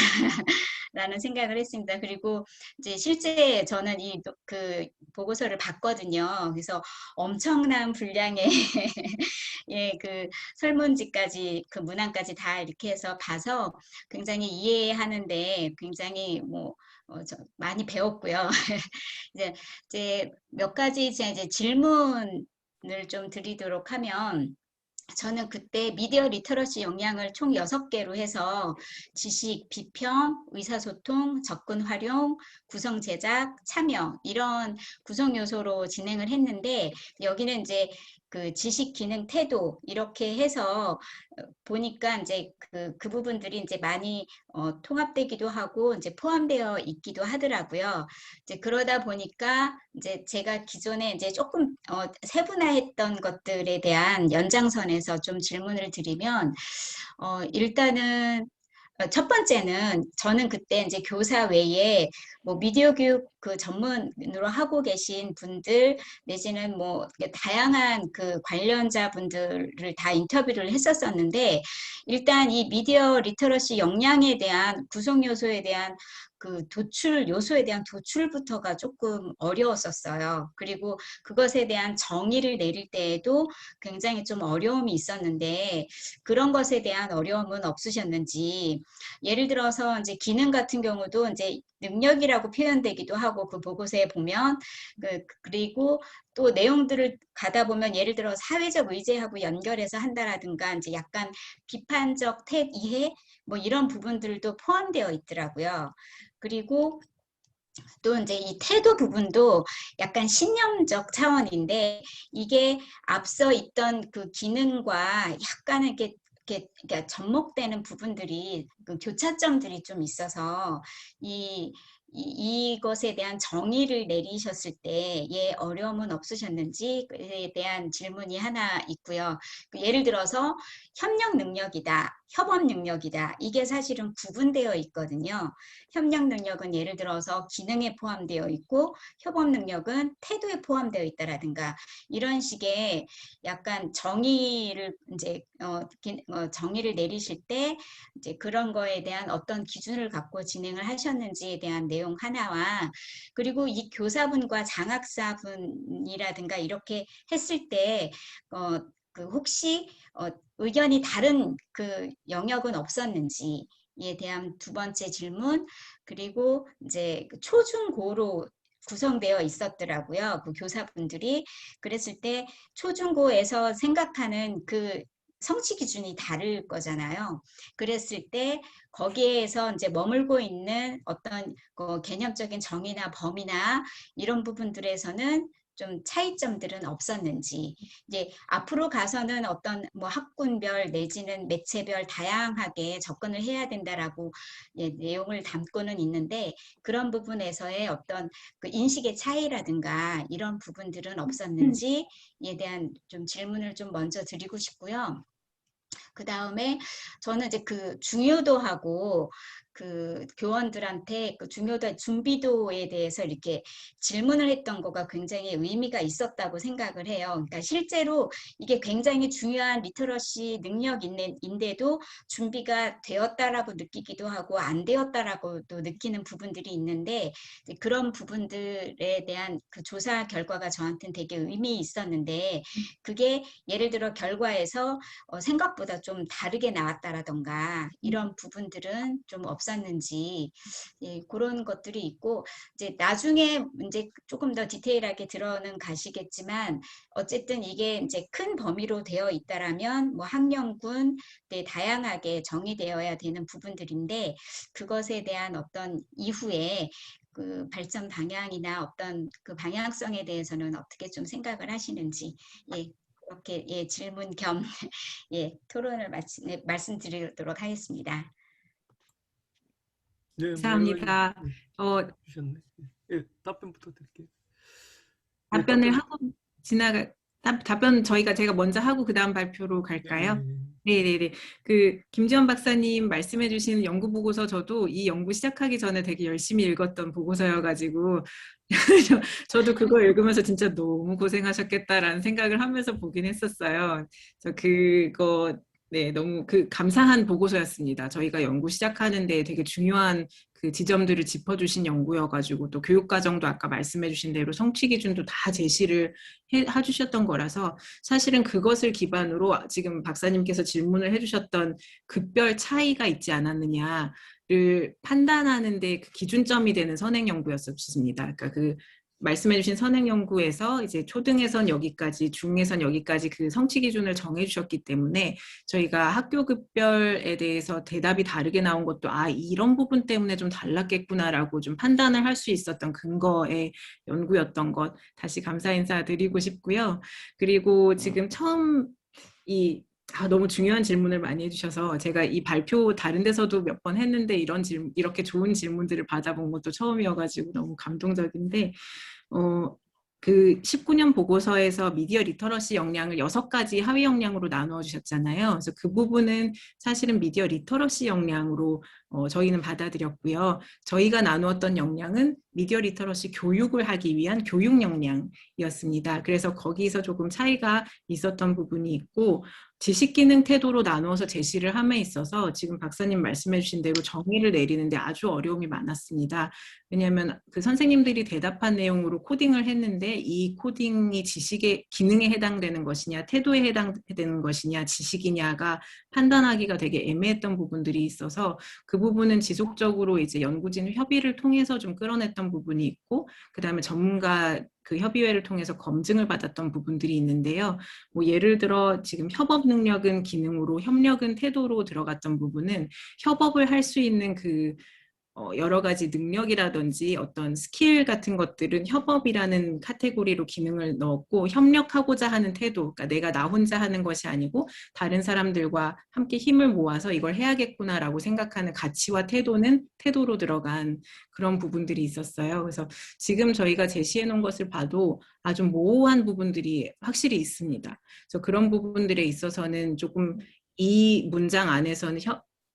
라는 생각을 했습니다. 그리고 이제 실제 저는 그 보고서를 봤거든요. 그래서 엄청난 분량의 예, 그 설문지까지 그 문항까지 다 이렇게 해서 봐서 굉장히 이해하는데 굉장히 많이 배웠고요. 이제 몇 가지 이제 질문을 좀 드리도록 하면 저는 그때 미디어 리터러시 역량을 총 6개로 해서 지식, 비평, 의사소통, 접근 활용, 구성 제작, 참여 이런 구성 요소로 진행을 했는데 여기는 이제 그 지식, 기능, 태도 이렇게 해서 보니까 이제 그 부분들이 이제 많이 통합되기도 하고 이제 포함되어 있기도 하더라고요. 이제 그러다 보니까 이제 제가 기존에 이제 조금 세분화했던 것들에 대한 연장선에서 좀 질문을 드리면 일단은 첫 번째는 저는 그때 이제 교사 외에 뭐 미디어 교육 그 전문으로 하고 계신 분들 내지는 뭐 다양한 그 관련자 분들을 다 인터뷰를 했었었는데 일단 이 미디어 리터러시 역량에 대한 구성 요소에 대한 그 도출 요소에 대한 도출부터가 조금 어려웠었어요. 그리고 그것에 대한 정의를 내릴 때에도 굉장히 좀 어려움이 있었는데 그런 것에 대한 어려움은 없으셨는지 예를 들어서 이제 기능 같은 경우도 이제 능력이라고 표현되기도 하고 그 보고서에 보면 그리고 또 내용들을 가다 보면 예를 들어 사회적 의제하고 연결해서 한다라든가 이제 약간 비판적 이해 뭐 이런 부분들도 포함되어 있더라고요. 그리고 또 이제 이 태도 부분도 약간 신념적 차원인데 이게 앞서 있던 그 기능과 약간 이렇게 그러니까 접목되는 부분들이 그 교차점들이 좀 있어서 이것에 대한 정의를 내리셨을 때의 어려움은 없으셨는지에 대한 질문이 하나 있고요. 예를 들어서 협력 능력이다, 협업 능력이다. 이게 사실은 구분되어 있거든요. 협력 능력은 예를 들어서 기능에 포함되어 있고 협업 능력은 태도에 포함되어 있다라든가 이런 식의 약간 정의를 이제 정의를 내리실 때 이제 그런 거에 대한 어떤 기준을 갖고 진행을 하셨는지에 대한 내용 하나와 그리고 이 교사분과 장학사분이라든가 이렇게 했을 때 그 혹시 의견이 다른 그 영역은 없었는지에 대한 두 번째 질문 그리고 이제 초중고로 구성되어 있었더라고요. 그 교사분들이 그랬을 때 초중고에서 생각하는 그 성취 기준이 다를 거잖아요. 그랬을 때 거기에서 이제 머물고 있는 어떤 개념적인 정의나 범위나 이런 부분들에서는 좀 차이점들은 없었는지 이제 앞으로 가서는 어떤 뭐 학군별 내지는 매체별 다양하게 접근을 해야 된다라고 내용을 담고는 있는데 그런 부분에서의 어떤 그 인식의 차이라든가 이런 부분들은 없었는지에 대한 좀 질문을 좀 먼저 드리고 싶고요. 그 다음에 저는 이제 그 중요도하고 그 교원들한테 그 중요도 준비도에 대해서 이렇게 질문을 했던 거가 굉장히 의미가 있었다고 생각을 해요. 그러니까 실제로 이게 굉장히 중요한 리터러시 능력인데도 준비가 되었다라고 느끼기도 하고 안 되었다라고도 느끼는 부분들이 있는데 그런 부분들에 대한 그 조사 결과가 저한테는 되게 의미 있었는데 그게 예를 들어 결과에서 생각보다 좀 다르게 나왔다라던가 이런 부분들은 좀 없었는지 예, 그런 것들이 있고 이제 나중에 이제 조금 더 디테일하게 들어는 가시겠지만 어쨌든 이게 이제 큰 범위로 되어 있다라면 뭐 학령군 네, 다양하게 정의되어야 되는 부분들인데 그것에 대한 어떤 이후에 그 발전 방향이나 어떤 그 방향성에 대해서는 어떻게 좀 생각을 하시는지 예, 이렇게 예, 질문 겸 예, 토론을 말씀드리도록 하겠습니다. 네, 뭐 여러 가지 감사합니다. 주셨네. 예, 답변부터 드릴게요. 답변을 하고 답변 제가 먼저 하고 그 다음 발표로 갈까요? 네네네. 그 김지원 박사님 말씀해주신 연구 보고서 저도 이 연구 시작하기 전에 되게 열심히 읽었던 보고서여가지고 저도 그거 읽으면서 진짜 너무 고생하셨겠다라는 생각을 하면서 보긴 했었어요. 그거 네 너무 감사한 보고서였습니다. 저희가 연구 시작하는데 되게 중요한 그 지점들을 짚어주신 연구여가지고 또 교육과정도 아까 말씀해주신 대로 성취 기준도 다 제시를 해주셨던 거라서 사실은 그것을 기반으로 지금 박사님께서 질문을 해주셨던 급별 차이가 있지 않았느냐를 판단하는데 그 기준점이 되는 선행 연구였습니다. 그러니까 그 말씀해주신 선행 연구에서 이제 초등에선 여기까지, 중에선 여기까지 그 성취 기준을 정해주셨기 때문에 저희가 학교급별에 대해서 대답이 다르게 나온 것도 이런 부분 때문에 좀 달랐겠구나라고 좀 판단을 할 수 있었던 근거의 연구였던 것 다시 감사 인사드리고 싶고요. 그리고 지금 처음 너무 중요한 질문을 많이 해주셔서 제가 이 발표 다른 데서도 몇 번 했는데 이렇게 좋은 질문들을 받아본 것도 처음이어가지고 너무 감동적인데 그 19년 보고서에서 미디어 리터러시 역량을 6가지 하위 역량으로 나누어 주셨잖아요. 그래서 그 부분은 사실은 미디어 리터러시 역량으로 저희는 받아들였고요. 저희가 나누었던 역량은 미디어 리터러시 교육을 하기 위한 교육 역량이었습니다. 그래서 거기서 조금 차이가 있었던 부분이 있고 지식 기능 태도로 나누어서 제시를 함에 있어서 지금 박사님 말씀해 주신 대로 정의를 내리는데 아주 어려움이 많았습니다. 왜냐하면 그 선생님들이 대답한 내용으로 코딩을 했는데 이 코딩이 지식의 기능에 해당되는 것이냐 태도에 해당되는 것이냐 지식이냐가 판단하기가 되게 애매했던 부분들이 있어서 그 부분은 지속적으로 이제 연구진 협의를 통해서 좀 끌어냈던 부분이 있고 그 다음에 전문가 그 협의회를 통해서 검증을 받았던 부분들이 있는데요. 뭐 예를 들어 지금 협업 능력은 기능으로 협력은 태도로 들어갔던 부분은 협업을 할 수 있는 그 여러 가지 능력이라든지 어떤 스킬 같은 것들은 협업이라는 카테고리로 기능을 넣었고 협력하고자 하는 태도, 그러니까 내가 나 혼자 하는 것이 아니고 다른 사람들과 함께 힘을 모아서 이걸 해야겠구나라고 생각하는 가치와 태도는 태도로 들어간 그런 부분들이 있었어요. 그래서 지금 저희가 제시해 놓은 것을 봐도 아주 모호한 부분들이 확실히 있습니다. 그래서 그런 부분들에 있어서는 조금 이 문장 안에서는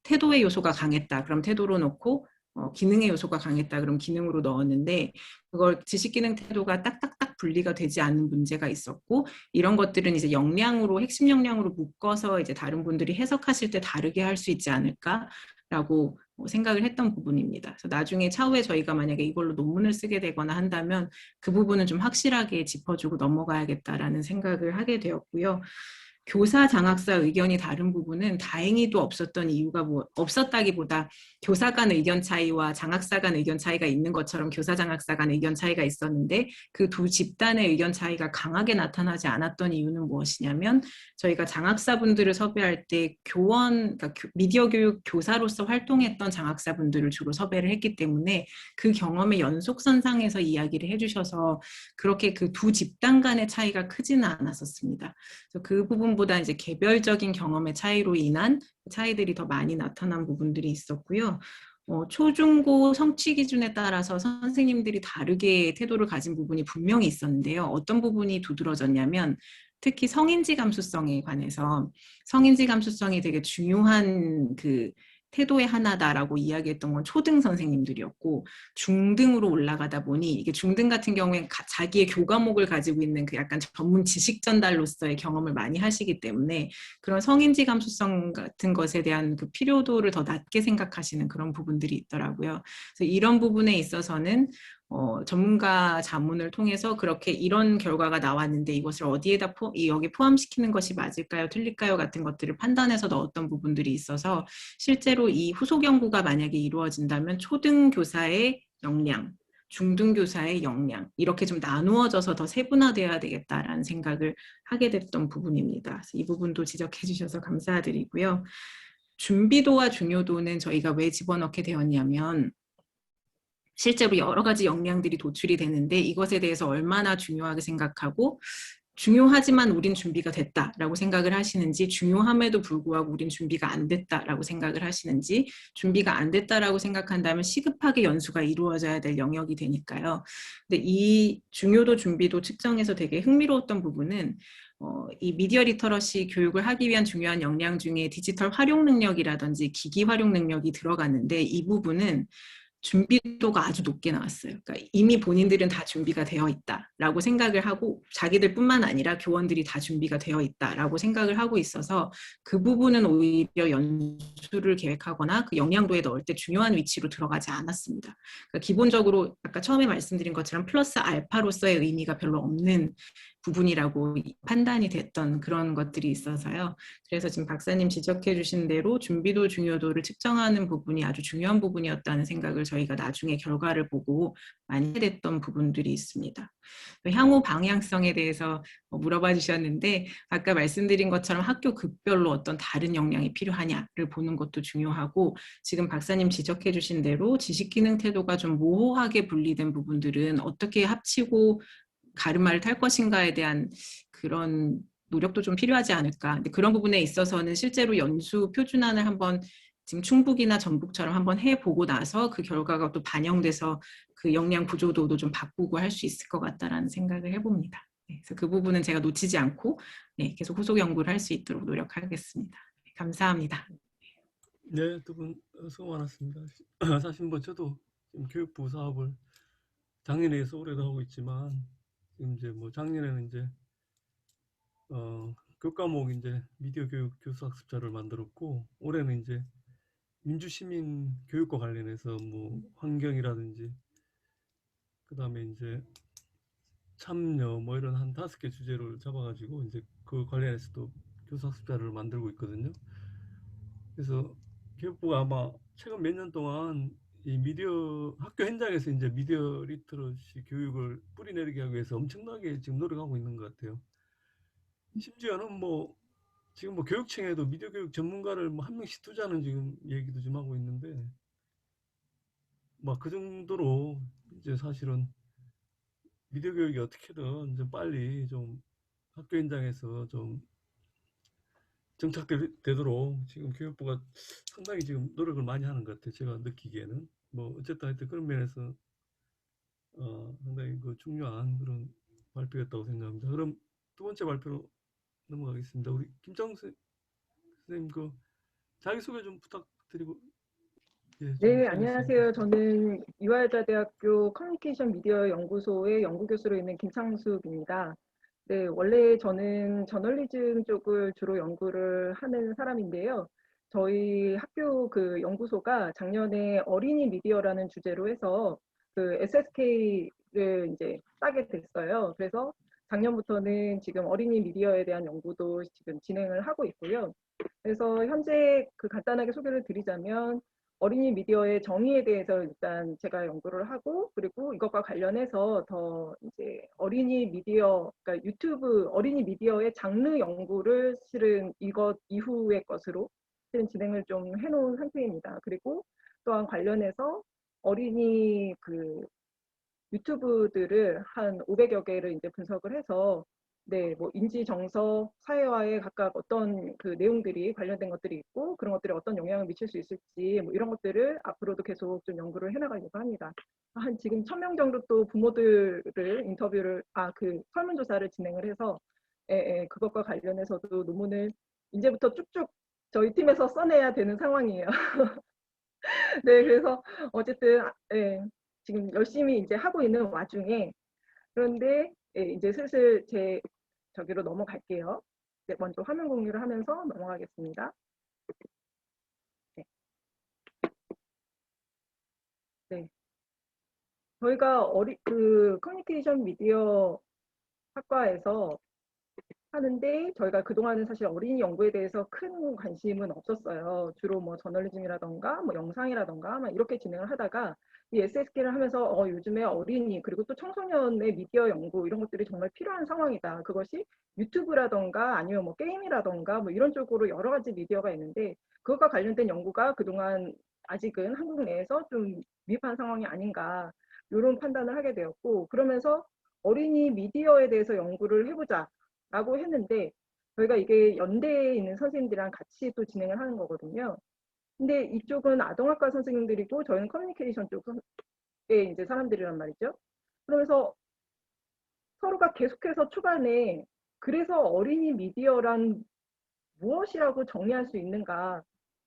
태도의 요소가 강했다. 그럼 태도로 넣고 기능의 요소가 강했다. 그럼 기능으로 넣었는데 그걸 지식기능 태도가 딱딱딱 분리가 되지 않는 문제가 있었고 이런 것들은 이제 역량으로 핵심 역량으로 묶어서 이제 다른 분들이 해석하실 때 다르게 할 수 있지 않을까라고 생각을 했던 부분입니다. 그래서 나중에 차후에 저희가 만약에 이걸로 논문을 쓰게 되거나 한다면 그 부분은 좀 확실하게 짚어주고 넘어가야겠다라는 생각을 하게 되었고요. 교사 장학사 의견이 다른 부분은 다행히도 없었던 이유가 없었다기보다 교사 간 의견 차이와 장학사 간 의견 차이가 있는 것처럼 교사 장학사 간 의견 차이가 있었는데 그 두 집단의 의견 차이가 강하게 나타나지 않았던 이유는 무엇이냐면 저희가 장학사분들을 섭외할 때 그러니까 미디어 교육 교사로서 활동했던 장학사분들을 주로 섭외를 했기 때문에 그 경험의 연속선상에서 이야기를 해주셔서 그렇게 그 두 집단 간의 차이가 크지는 않았었습니다. 그래서 그 부분보다 이제 개별적인 경험의 차이로 인한 차이들이 더 많이 나타난 부분들이 있었고요. 초중고 성취 기준에 따라서 선생님들이 다르게 태도를 가진 부분이 분명히 있었는데요. 어떤 부분이 두드러졌냐면 특히 성인지 감수성에 관해서 성인지 감수성이 되게 중요한 그 태도의 하나다라고 이야기했던 건 초등 선생님들이었고 중등으로 올라가다 보니 이게 중등 같은 경우에 자기의 교과목을 가지고 있는 그 약간 전문 지식 전달로서의 경험을 많이 하시기 때문에 그런 성인지 감수성 같은 것에 대한 그 필요도를 더 낮게 생각하시는 그런 부분들이 있더라고요. 그래서 이런 부분에 있어서는 전문가 자문을 통해서 그렇게 이런 결과가 나왔는데 이것을 어디에다 여기 포함시키는 것이 맞을까요? 틀릴까요? 같은 것들을 판단해서 넣었던 부분들이 있어서 실제로 이 후속 연구가 만약에 이루어진다면 초등 교사의 역량, 중등 교사의 역량 이렇게 좀 나누어져서 더 세분화되어야 되겠다라는 생각을 하게 됐던 부분입니다. 그래서 이 부분도 지적해 주셔서 감사드리고요. 준비도와 중요도는 저희가 왜 집어넣게 되었냐면 실제로 여러 가지 역량들이 도출이 되는데 이것에 대해서 얼마나 중요하게 생각하고 중요하지만 우린 준비가 됐다라고 생각을 하시는지 중요함에도 불구하고 우린 준비가 안 됐다라고 생각을 하시는지 준비가 안 됐다라고 생각한다면 시급하게 연수가 이루어져야 될 영역이 되니까요. 근데 이 중요도 준비도 측정해서 되게 흥미로웠던 부분은 이 미디어 리터러시 교육을 하기 위한 중요한 역량 중에 디지털 활용 능력이라든지 기기 활용 능력이 들어갔는데 이 부분은 준비도가 아주 높게 나왔어요. 그러니까 이미 본인들은 다 준비가 되어 있다라고 생각을 하고 자기들뿐만 아니라 교원들이 다 준비가 되어 있다라고 생각을 하고 있어서 그 부분은 오히려 연수를 계획하거나 그 역량도에 넣을 때 중요한 위치로 들어가지 않았습니다. 그러니까 기본적으로 아까 처음에 말씀드린 것처럼 플러스 알파로서의 의미가 별로 없는 부분이라고 판단이 됐던 그런 것들이 있어서요. 그래서 지금 박사님 지적해 주신 대로 준비도 중요도를 측정하는 부분이 아주 중요한 부분이었다는 생각을 저희가 나중에 결과를 보고 많이 됐던 부분들이 있습니다. 향후 방향성에 대해서 물어봐 주셨는데 아까 말씀드린 것처럼 학교 급별로 어떤 다른 역량이 필요하냐를 보는 것도 중요하고 지금 박사님 지적해 주신 대로 지식기능 태도가 좀 모호하게 분리된 부분들은 어떻게 합치고 가르마를 탈 것인가에 대한 그런 노력도 좀 필요하지 않을까. 근데 그런 부분에 있어서는 실제로 연수 표준안을 한번 지금 충북이나 전북처럼 한번 해보고 나서 그 결과가 또 반영돼서 그 역량 구조도도 좀 바꾸고 할 수 있을 것 같다라는 생각을 해봅니다. 네, 그래서 그 부분은 제가 놓치지 않고 네, 계속 후속 연구를 할 수 있도록 노력하겠습니다. 네, 감사합니다. 네, 두 분 수고 많았습니다. 사실 뭐 저도 지금 교육부 사업을 작년에 서울에도 하고 있지만 지금 이제 뭐 작년에는 이제 교과목 이제 미디어 교육 교수 학습자를 만들었고 올해는 이제 민주시민 교육과 관련해서 뭐 환경이라든지 그다음에 이제 참여 뭐 이런 한 5개 주제를 잡아가지고 이제 그 관련해서 또 교수 학습자를 만들고 있거든요. 그래서 교육부가 아마 최근 몇 년 동안 이 미디어 학교 현장에서 이제 미디어 리터러시 교육을 뿌리내리게 하기 위해서 엄청나게 지금 노력하고 있는 것 같아요. 심지어는 뭐 지금 뭐 교육청에도 미디어 교육 전문가를 뭐 한 명씩 두자는 지금 얘기도 좀 하고 있는데 막 그 정도로 이제 사실은 미디어 교육이 어떻게든 좀 빨리 좀 학교 현장에서 좀 정착되도록 지금 교육부가 상당히 지금 노력을 많이 하는 것 같아요. 제가 느끼기에는. 뭐 어쨌든 하여튼 그런 면에서 상당히 그 중요한 그런 발표였다고 생각합니다. 그럼 두 번째 발표로 넘어가겠습니다. 우리 김정수 선생님 그 자기소개 좀 부탁드리고 좀 네, 시작했으면 안녕하세요. 좋겠습니다. 저는 이화여자대학교 커뮤니케이션 미디어 연구소의 연구교수로 있는 김창숙입니다. 네, 원래 저는 저널리즘 쪽을 주로 연구를 하는 사람인데요. 저희 학교 그 연구소가 작년에 어린이 미디어라는 주제로 해서 그 SSK를 이제 따게 됐어요. 그래서 작년부터는 지금 어린이 미디어에 대한 연구도 지금 진행을 하고 있고요. 그래서 현재 그 간단하게 소개를 드리자면 어린이 미디어의 정의에 대해서 일단 제가 연구를 하고, 그리고 이것과 관련해서 더 이제 어린이 미디어, 그러니까 유튜브 어린이 미디어의 장르 연구를 실은 이것 이후의 것으로 실은 진행을 좀 해놓은 상태입니다. 그리고 또한 관련해서 어린이 그 유튜브들을 한 500여 개를 이제 분석을 해서 네, 뭐 인지 정서, 사회화에 각각 어떤 그 내용들이 관련된 것들이 있고 그런 것들이 어떤 영향을 미칠 수 있을지 뭐 이런 것들을 앞으로도 계속 좀 연구를 해나가려고 합니다. 한 지금 1000명 정도 또 부모들을 인터뷰를 그 설문조사를 진행을 해서 그것과 관련해서도 논문을 이제부터 쭉쭉 저희 팀에서 써내야 되는 상황이에요. 네, 그래서 어쨌든 지금 열심히 이제 하고 있는 와중에 그런데 이제 슬슬 제 저기로 넘어갈게요. 네, 먼저 화면 공유를 하면서 넘어가겠습니다. 네. 네. 저희가 그 커뮤니케이션 미디어 학과에서 하는데 저희가 그동안은 사실 어린이 연구에 대해서 큰 관심은 없었어요. 주로 뭐 저널리즘이라던가 뭐 영상이라던가 막 이렇게 진행을 하다가 이 SSK를 하면서 요즘에 어린이 그리고 또 청소년의 미디어 연구 이런 것들이 정말 필요한 상황이다. 그것이 유튜브라던가 아니면 뭐 게임이라던가 뭐 이런 쪽으로 여러 가지 미디어가 있는데 그것과 관련된 연구가 그동안 아직은 한국 내에서 좀 미흡한 상황이 아닌가 이런 판단을 하게 되었고 그러면서 어린이 미디어에 대해서 연구를 해보자. 라고 했는데 저희가 이게 연대에 있는 선생님들이랑 같이 또 진행을 하는 거거든요. 근데 이쪽은 아동학과 선생님들이고 저희는 커뮤니케이션 쪽의 이제 사람들이란 말이죠. 그러면서 서로가 계속해서 초반에 그래서 어린이 미디어란 무엇이라고 정의할 수 있는가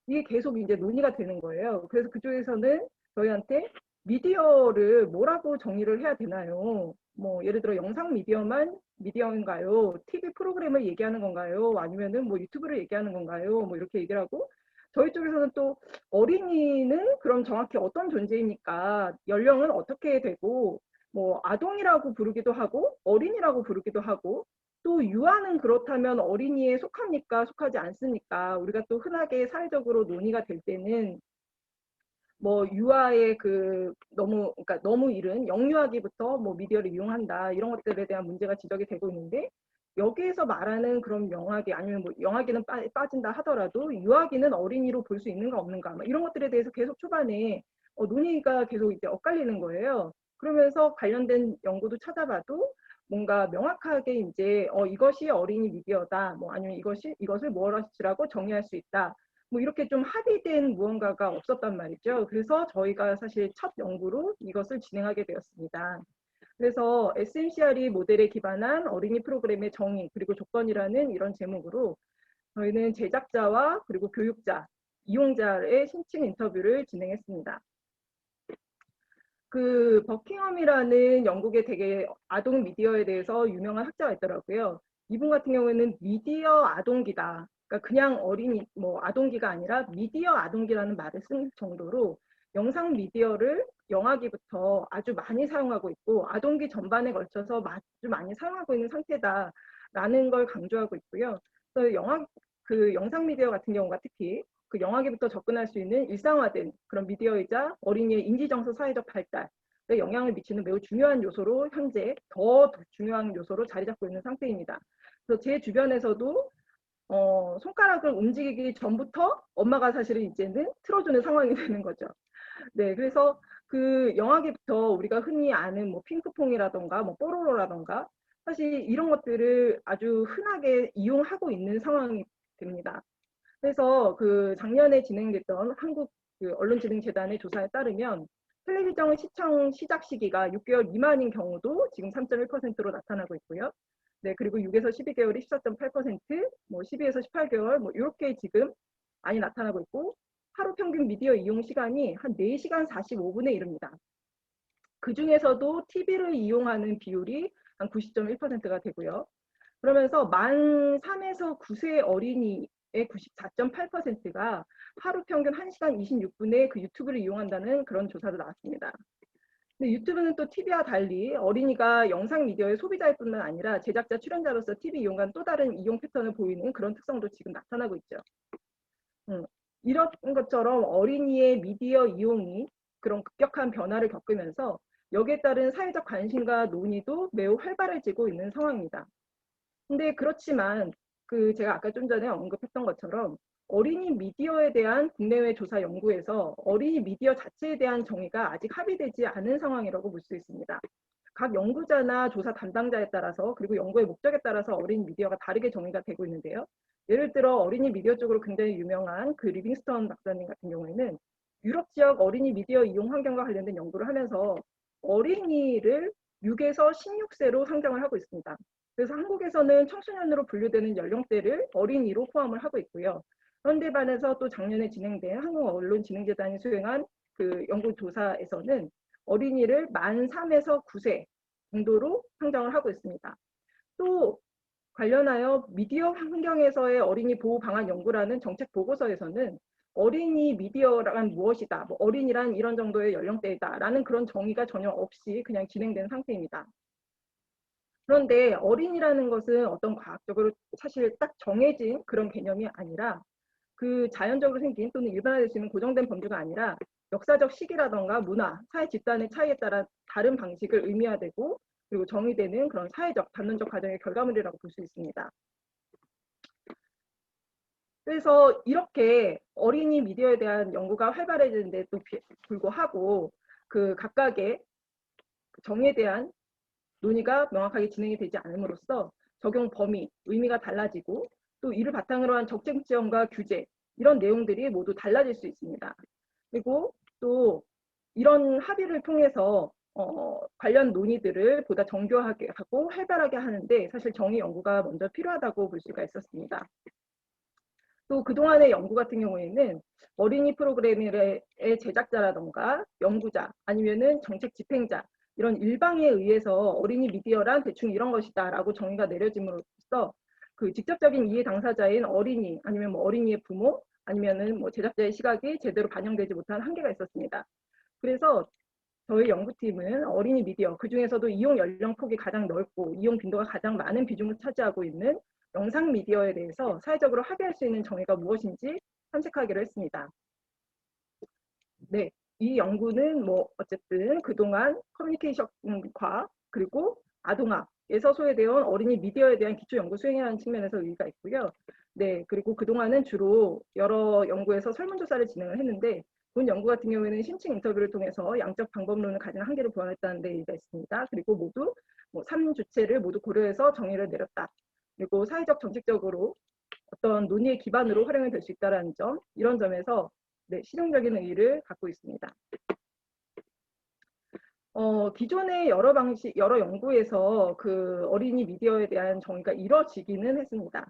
이게 계속 이제 논의가 되는 거예요. 그래서 그쪽에서는 저희한테 미디어를 뭐라고 정의를 해야 되나요? 뭐 예를 들어 영상 미디어만 미디어인가요? TV 프로그램을 얘기하는 건가요? 아니면은 뭐 유튜브를 얘기하는 건가요? 뭐 이렇게 얘기를 하고 저희 쪽에서는 또 어린이는 그럼 정확히 어떤 존재입니까? 연령은 어떻게 되고 뭐 아동이라고 부르기도 하고 어린이라고 부르기도 하고 또 유아는 그렇다면 어린이에 속합니까? 속하지 않습니까? 우리가 또 흔하게 사회적으로 논의가 될 때는 뭐 유아의 그러니까 너무 이른 영유아기부터 뭐 미디어를 이용한다 이런 것들에 대한 문제가 지적이 되고 있는데 여기에서 말하는 그런 영아기 아니면 뭐 영아기는 빠진다 하더라도 유아기는 어린이로 볼 수 있는가 없는가 이런 것들에 대해서 계속 초반에 논의가 계속 이제 엇갈리는 거예요. 그러면서 관련된 연구도 찾아봐도 뭔가 명확하게 이제 이것이 어린이 미디어다 뭐 아니면 이것을 무엇이라고 정의할 수 있다. 뭐 이렇게 좀 합의된 무언가가 없었단 말이죠. 그래서 저희가 사실 첫 연구로 이것을 진행하게 되었습니다. 그래서 SMCRE 모델에 기반한 어린이 프로그램의 정의 그리고 조건이라는 이런 제목으로 저희는 제작자와 그리고 교육자, 이용자의 심층 인터뷰를 진행했습니다. 그 버킹엄이라는 영국의 되게 아동 미디어에 대해서 유명한 학자가 있더라고요. 이분 같은 경우에는 미디어 아동기다. 그러니까 그냥 어린이 뭐 아동기가 아니라 미디어 아동기라는 말을 쓴 정도로 영상 미디어를 영아기부터 아주 많이 사용하고 있고 아동기 전반에 걸쳐서 아주 많이 사용하고 있는 상태다라는 걸 강조하고 있고요. 그래서 그 영상 미디어 같은 경우가 특히 그 영아기부터 접근할 수 있는 일상화된 그런 미디어이자 어린이의 인지정서 사회적 발달에 영향을 미치는 매우 중요한 요소로 현재 더 중요한 요소로 자리 잡고 있는 상태입니다. 그래서 제 주변에서도 손가락을 움직이기 전부터 엄마가 사실은 이제는 틀어주는 상황이 되는 거죠. 네, 그래서 그 영화계부터 우리가 흔히 아는 뭐 핑크퐁이라던가 뭐 뽀로로라던가 사실 이런 것들을 아주 흔하게 이용하고 있는 상황이 됩니다. 그래서 그 작년에 진행됐던 한국 그 언론진흥재단의 조사에 따르면 텔레비전 시청 시작 시기가 6개월 미만인 경우도 지금 3.1%로 나타나고 있고요. 네, 그리고 6에서 12개월이 14.8%, 뭐 12에서 18개월 뭐 이렇게 지금 많이 나타나고 있고 하루 평균 미디어 이용 시간이 한 4시간 45분에 이릅니다. 그 중에서도 TV를 이용하는 비율이 한 90.1%가 되고요. 그러면서 만 3에서 9세 어린이의 94.8%가 하루 평균 1시간 26분에 그 유튜브를 이용한다는 그런 조사도 나왔습니다. 근데 유튜브는 또 TV와 달리 어린이가 영상 미디어의 소비자일 뿐만 아니라 제작자, 출연자로서 TV 이용과는 또 다른 이용 패턴을 보이는 그런 특성도 지금 나타나고 있죠. 이런 것처럼 어린이의 미디어 이용이 그런 급격한 변화를 겪으면서 여기에 따른 사회적 관심과 논의도 매우 활발해지고 있는 상황입니다. 근데 그렇지만 그 제가 아까 좀 전에 언급했던 것처럼 어린이 미디어에 대한 국내외 조사 연구에서 어린이 미디어 자체에 대한 정의가 아직 합의되지 않은 상황이라고 볼 수 있습니다. 각 연구자나 조사 담당자에 따라서 그리고 연구의 목적에 따라서 어린이 미디어가 다르게 정의가 되고 있는데요. 예를 들어 어린이 미디어 쪽으로 굉장히 유명한 그 리빙스턴 박사님 같은 경우에는 유럽 지역 어린이 미디어 이용 환경과 관련된 연구를 하면서 어린이를 6에서 16세로 상정을 하고 있습니다. 그래서 한국에서는 청소년으로 분류되는 연령대를 어린이로 포함을 하고 있고요. 그런데 반해서 또 작년에 진행된 한국언론진흥재단이 수행한 그 연구조사에서는 어린이를 만 3에서 9세 정도로 상정을 하고 있습니다. 또 관련하여 미디어 환경에서의 어린이 보호 방안 연구라는 정책 보고서에서는 어린이 미디어란 무엇이다, 뭐 어린이란 이런 정도의 연령대이다라는 그런 정의가 전혀 없이 그냥 진행된 상태입니다. 그런데 어린이라는 것은 어떤 과학적으로 사실 딱 정해진 그런 개념이 아니라 그 자연적으로 생긴 또는 일반화될 수 있는 고정된 범주가 아니라 역사적 시기라던가 문화, 사회 집단의 차이에 따라 다른 방식을 의미화되고 그리고 정의되는 그런 사회적, 담론적 과정의 결과물이라고 볼 수 있습니다. 그래서 이렇게 어린이 미디어에 대한 연구가 활발해지는데도 불구하고 그 각각의 정의에 대한 논의가 명확하게 진행이 되지 않음으로써 적용 범위, 의미가 달라지고 또 이를 바탕으로 한 정책 지원과 규제 이런 내용들이 모두 달라질 수 있습니다. 그리고 또 이런 합의를 통해서 관련 논의들을 보다 정교하게 하고 활발하게 하는데 사실 정의 연구가 먼저 필요하다고 볼 수가 있었습니다. 또 그동안의 연구 같은 경우에는 어린이 프로그램의 제작자라던가 연구자 아니면은 정책 집행자 이런 일방에 의해서 어린이 미디어란 대충 이런 것이다 라고 정의가 내려짐으로써 그 직접적인 이해 당사자인 어린이 아니면 뭐 어린이의 부모 아니면은 뭐 제작자의 시각이 제대로 반영되지 못한 한계가 있었습니다. 그래서 저희 연구팀은 어린이 미디어, 그중에서도 이용 연령폭이 가장 넓고 이용 빈도가 가장 많은 비중을 차지하고 있는 영상 미디어에 대해서 사회적으로 합의할 수 있는 정의가 무엇인지 탐색하기로 했습니다. 네, 이 연구는 뭐 어쨌든 그동안 커뮤니케이션과 그리고 아동학에서 소외되어 온 어린이 미디어에 대한 기초 연구 수행이라는 측면에서 의의가 있고요. 네, 그리고 그동안은 주로 여러 연구에서 설문조사를 진행을 했는데 본 연구 같은 경우에는 심층 인터뷰를 통해서 양적 방법론을 가진 한계를 보완했다는 데 의의가 있습니다. 그리고 모두 뭐 3주체를 모두 고려해서 정의를 내렸다. 그리고 사회적 정책적으로 어떤 논의의 기반으로 활용이 될 수 있다는 점, 이런 점에서 네, 실용적인 의의를 갖고 있습니다. 기존의 여러 연구에서 그 어린이 미디어에 대한 정의가 이뤄지기는 했습니다.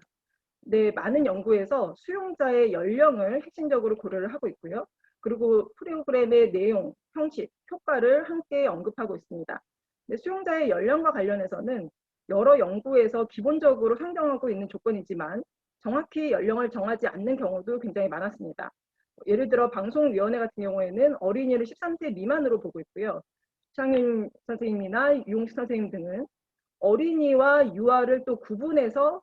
네, 많은 연구에서 수용자의 연령을 핵심적으로 고려를 하고 있고요. 그리고 프로그램의 내용, 형식, 효과를 함께 언급하고 있습니다. 네, 수용자의 연령과 관련해서는 여러 연구에서 기본적으로 상정하고 있는 조건이지만 정확히 연령을 정하지 않는 경우도 굉장히 많았습니다. 예를 들어 방송위원회 같은 경우에는 어린이를 13세 미만으로 보고 있고요. 장윤 선생님이나 유용식 선생님 등은 어린이와 유아를 또 구분해서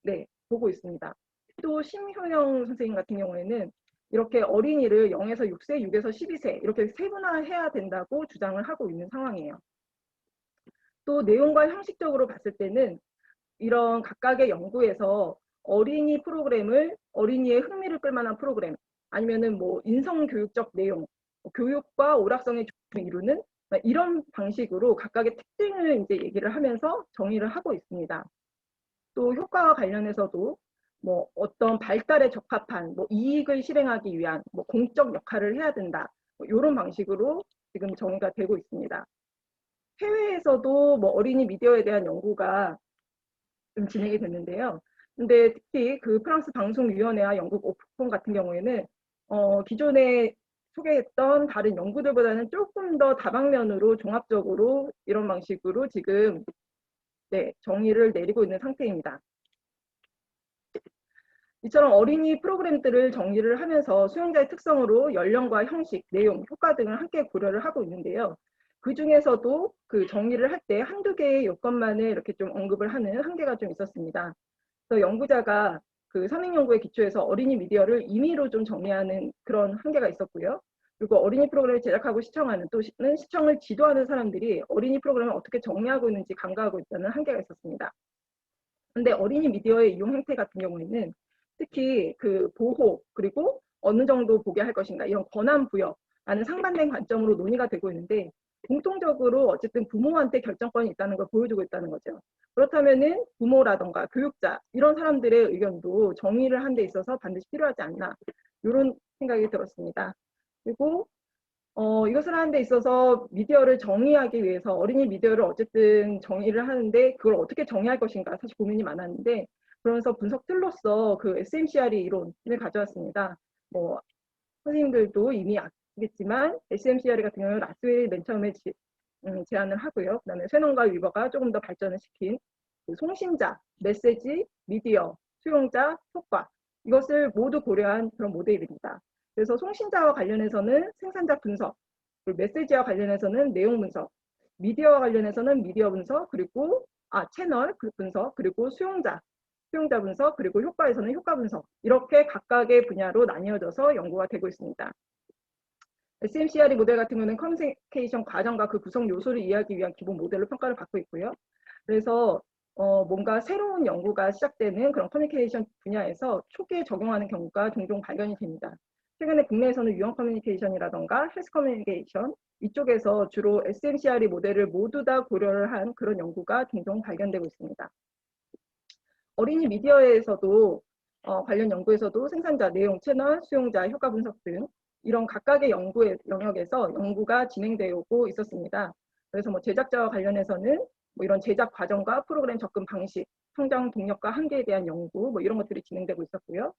네, 보고 있습니다. 또 심효영 선생님 같은 경우에는 이렇게 어린이를 0에서 6세, 6에서 12세 이렇게 세분화해야 된다고 주장을 하고 있는 상황이에요. 또 내용과 형식적으로 봤을 때는 이런 각각의 연구에서 어린이 프로그램을 어린이의 흥미를 끌만한 프로그램 아니면은 뭐 인성교육적 내용, 교육과 오락성의 이루는 이런 방식으로 각각의 특징을 이제 얘기를 하면서 정의를 하고 있습니다. 또 효과와 관련해서도 뭐 어떤 발달에 적합한 뭐 이익을 실행하기 위한 뭐 공적 역할을 해야 된다. 뭐 이런 방식으로 지금 정의가 되고 있습니다. 해외에서도 뭐 어린이 미디어에 대한 연구가 좀 진행이 됐는데요. 근데 특히 그 프랑스 방송위원회와 영국 오프콘 같은 경우에는 기존에 소개했던 다른 연구들보다는 조금 더 다방면으로 종합적으로 이런 방식으로 지금 정의를 내리고 있는 상태입니다. 이처럼 어린이 프로그램들을 정리를 하면서 수용자의 특성으로 연령과 형식, 내용, 효과 등을 함께 고려를 하고 있는데요. 그 중에서도 그 정리를 할 때 한두 개의 요건만을 이렇게 좀 언급을 하는 한계가 좀 있었습니다. 그래서 연구자가 그 선행 연구의 기초에서 어린이 미디어를 임의로 좀 정리하는 그런 한계가 있었고요. 그리고 어린이 프로그램을 제작하고 시청하는 또는 시청을 지도하는 사람들이 어린이 프로그램을 어떻게 정리하고 있는지 간과하고 있다는 한계가 있었습니다. 근데 어린이 미디어의 이용 행태 같은 경우에는 특히 그 보호 그리고 어느 정도 보게 할 것인가 이런 권한 부여라는 상반된 관점으로 논의가 되고 있는데 공통적으로 어쨌든 부모한테 결정권이 있다는 걸 보여주고 있다는 거죠. 그렇다면은 부모라던가 교육자 이런 사람들의 의견도 정의를 하는 데 있어서 반드시 필요하지 않나 이런 생각이 들었습니다. 그리고 이것을 하는 데 있어서 미디어를 정의하기 위해서 어린이 미디어를 어쨌든 정의를 하는데 그걸 어떻게 정의할 것인가 사실 고민이 많았는데 그러면서 분석 틀로서 그 SMCR의 이론을 가져왔습니다. 뭐 선생님들도 이미 아시겠지만 SMCR 같은 경우는 라스웰이 맨 처음에 제안을 하고요. 그다음에 쇠넌과 위버가 조금 더 발전을 시킨 그 송신자, 메시지, 미디어, 수용자, 효과 이것을 모두 고려한 그런 모델입니다. 그래서 송신자와 관련해서는 생산자 분석, 그리고 메시지와 관련해서는 내용 분석, 미디어와 관련해서는 미디어 분석, 그리고 채널 분석, 그리고 수용자 분석, 그리고 효과에서는 효과 분석 이렇게 각각의 분야로 나뉘어져서 연구가 되고 있습니다. SMCR의 모델 같은 경우는 커뮤니케이션 과정과 그 구성 요소를 이해하기 위한 기본 모델로 평가를 받고 있고요. 그래서 뭔가 새로운 연구가 시작되는 그런 커뮤니케이션 분야에서 초기에 적용하는 경우가 종종 발견이 됩니다. 최근에 국내에서는 유형 커뮤니케이션이라던가 헬스 커뮤니케이션 이쪽에서 주로 SMCR의 모델을 모두 다 고려를 한 그런 연구가 종종 발견되고 있습니다. 어린이 미디어에서도 관련 연구에서도 생산자, 내용, 채널, 수용자, 효과 분석 등 이런 각각의 연구의 영역에서 연구가 진행되고 있었습니다. 그래서 뭐 제작자와 관련해서는 뭐 이런 제작 과정과 프로그램 접근 방식, 성장 동력과 한계에 대한 연구 뭐 이런 것들이 진행되고 있었고요.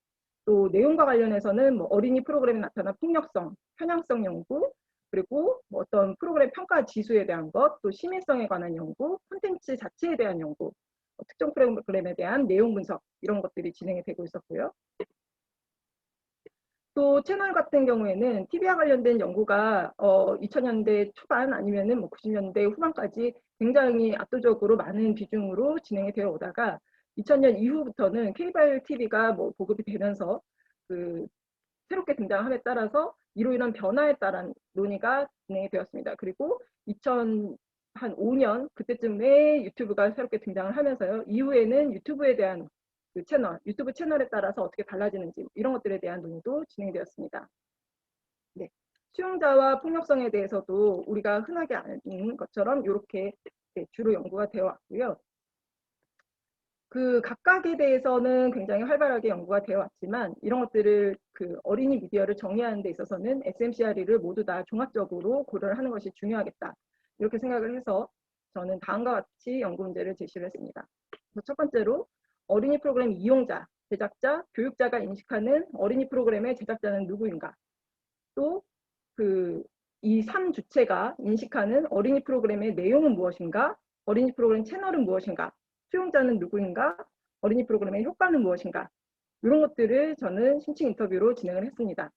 또 내용과 관련해서는 뭐 어린이 프로그램에 나타난 폭력성, 편향성 연구, 그리고 뭐 어떤 프로그램 평가 지수에 대한 것, 또 시민성에 관한 연구, 콘텐츠 자체에 대한 연구, 특정 프로그램에 대한 내용 분석 이런 것들이 진행이 되고 있었고요. 또 채널 같은 경우에는 TV와 관련된 연구가 2000년대 초반 아니면은 뭐 90년대 후반까지 굉장히 압도적으로 많은 비중으로 진행이 되어 오다가 2000년 이후부터는 케이블 TV가 뭐 보급이 되면서 그 새롭게 등장함에 따라서 이로 인한 변화에 따른 논의가 진행이 되었습니다. 그리고 2005년 그때쯤에 유튜브가 새롭게 등장을 하면서요. 이후에는 유튜브에 대한 그 채널, 유튜브 채널에 따라서 어떻게 달라지는지 이런 것들에 대한 논의도 진행되었습니다. 네. 수용자와 폭력성에 대해서도 우리가 흔하게 아는 것처럼 이렇게 주로 연구가 되어 왔고요. 그 각각에 대해서는 굉장히 활발하게 연구가 되어 왔지만 이런 것들을 그 어린이 미디어를 정의하는 데 있어서는 SMCR를 모두 다 종합적으로 고려를 하는 것이 중요하겠다. 이렇게 생각을 해서 저는 다음과 같이 연구 문제를 제시를 했습니다. 첫 번째로 어린이 프로그램 이용자, 제작자, 교육자가 인식하는 어린이 프로그램의 제작자는 누구인가? 또 이 3주체가 인식하는 어린이 프로그램의 내용은 무엇인가? 어린이 프로그램 채널은 무엇인가? 수용자는 누구인가? 어린이 프로그램의 효과는 무엇인가? 이런 것들을 저는 신층 인터뷰로 진행을 했습니다.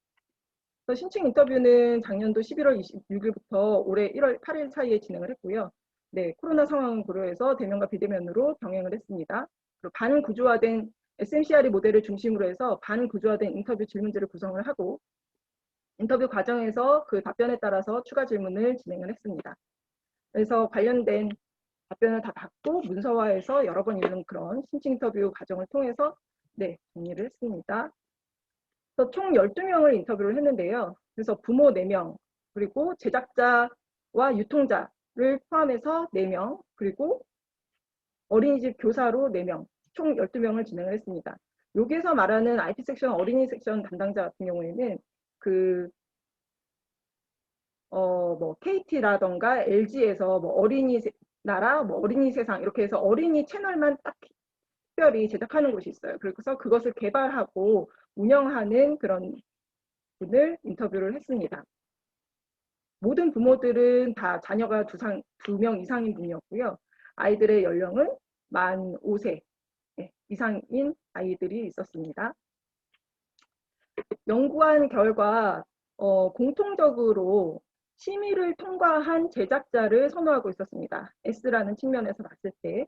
그래서 신층 인터뷰는 작년도 11월 26일부터 올해 1월 8일 사이에 진행을 했고요. 네, 코로나 상황을 고려해서 대면과 비대면으로 병행을 했습니다. 그리고 반구조화된 SMCR의 모델을 중심으로 해서 반구조화된 인터뷰 질문지를 구성을 하고 인터뷰 과정에서 그 답변에 따라서 추가 질문을 진행을 했습니다. 그래서 관련된 답변을 다 받고 문서화해서 여러 번 읽는 그런 신층 인터뷰 과정을 통해서 정리를 했습니다. 그래서 총 12명을 인터뷰를 했는데요. 그래서 부모 4명, 그리고 제작자 유통자를 포함해서 4명, 그리고 어린이집 교사로 4명, 총 12명을 진행을 했습니다. 여기에서 말하는 IP 섹션, 어린이 섹션 담당자 같은 경우에는 뭐 KT라던가 LG에서 뭐 어린이 나라, 뭐 어린이 세상 이렇게 해서 어린이 채널만 딱 특별히 제작하는 곳이 있어요. 그래서 그것을 개발하고 운영하는 그런 분을 인터뷰를 했습니다. 모든 부모들은 다 자녀가 2명 이상인 분이었고요. 아이들의 연령은 만 5세 이상인 아이들이 있었습니다. 연구한 결과 공통적으로 심의를 통과한 제작자를 선호하고 있었습니다. S라는 측면에서 봤을 때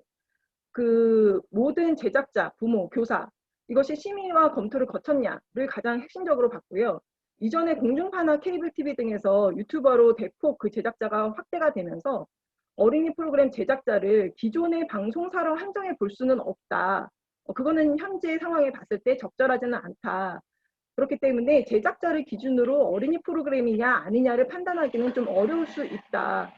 그 모든 제작자, 부모, 교사 이것이 심의와 검토를 거쳤냐를 가장 핵심적으로 봤고요. 이전에 공중파나 케이블 TV 등에서 유튜버로 대폭 그 제작자가 확대가 되면서 어린이 프로그램 제작자를 기존의 방송사로 한정해 볼 수는 없다. 그거는 현재 상황에 봤을 때 적절하지는 않다. 그렇기 때문에 제작자를 기준으로 어린이 프로그램이냐 아니냐를 판단하기는 좀 어려울 수 있다.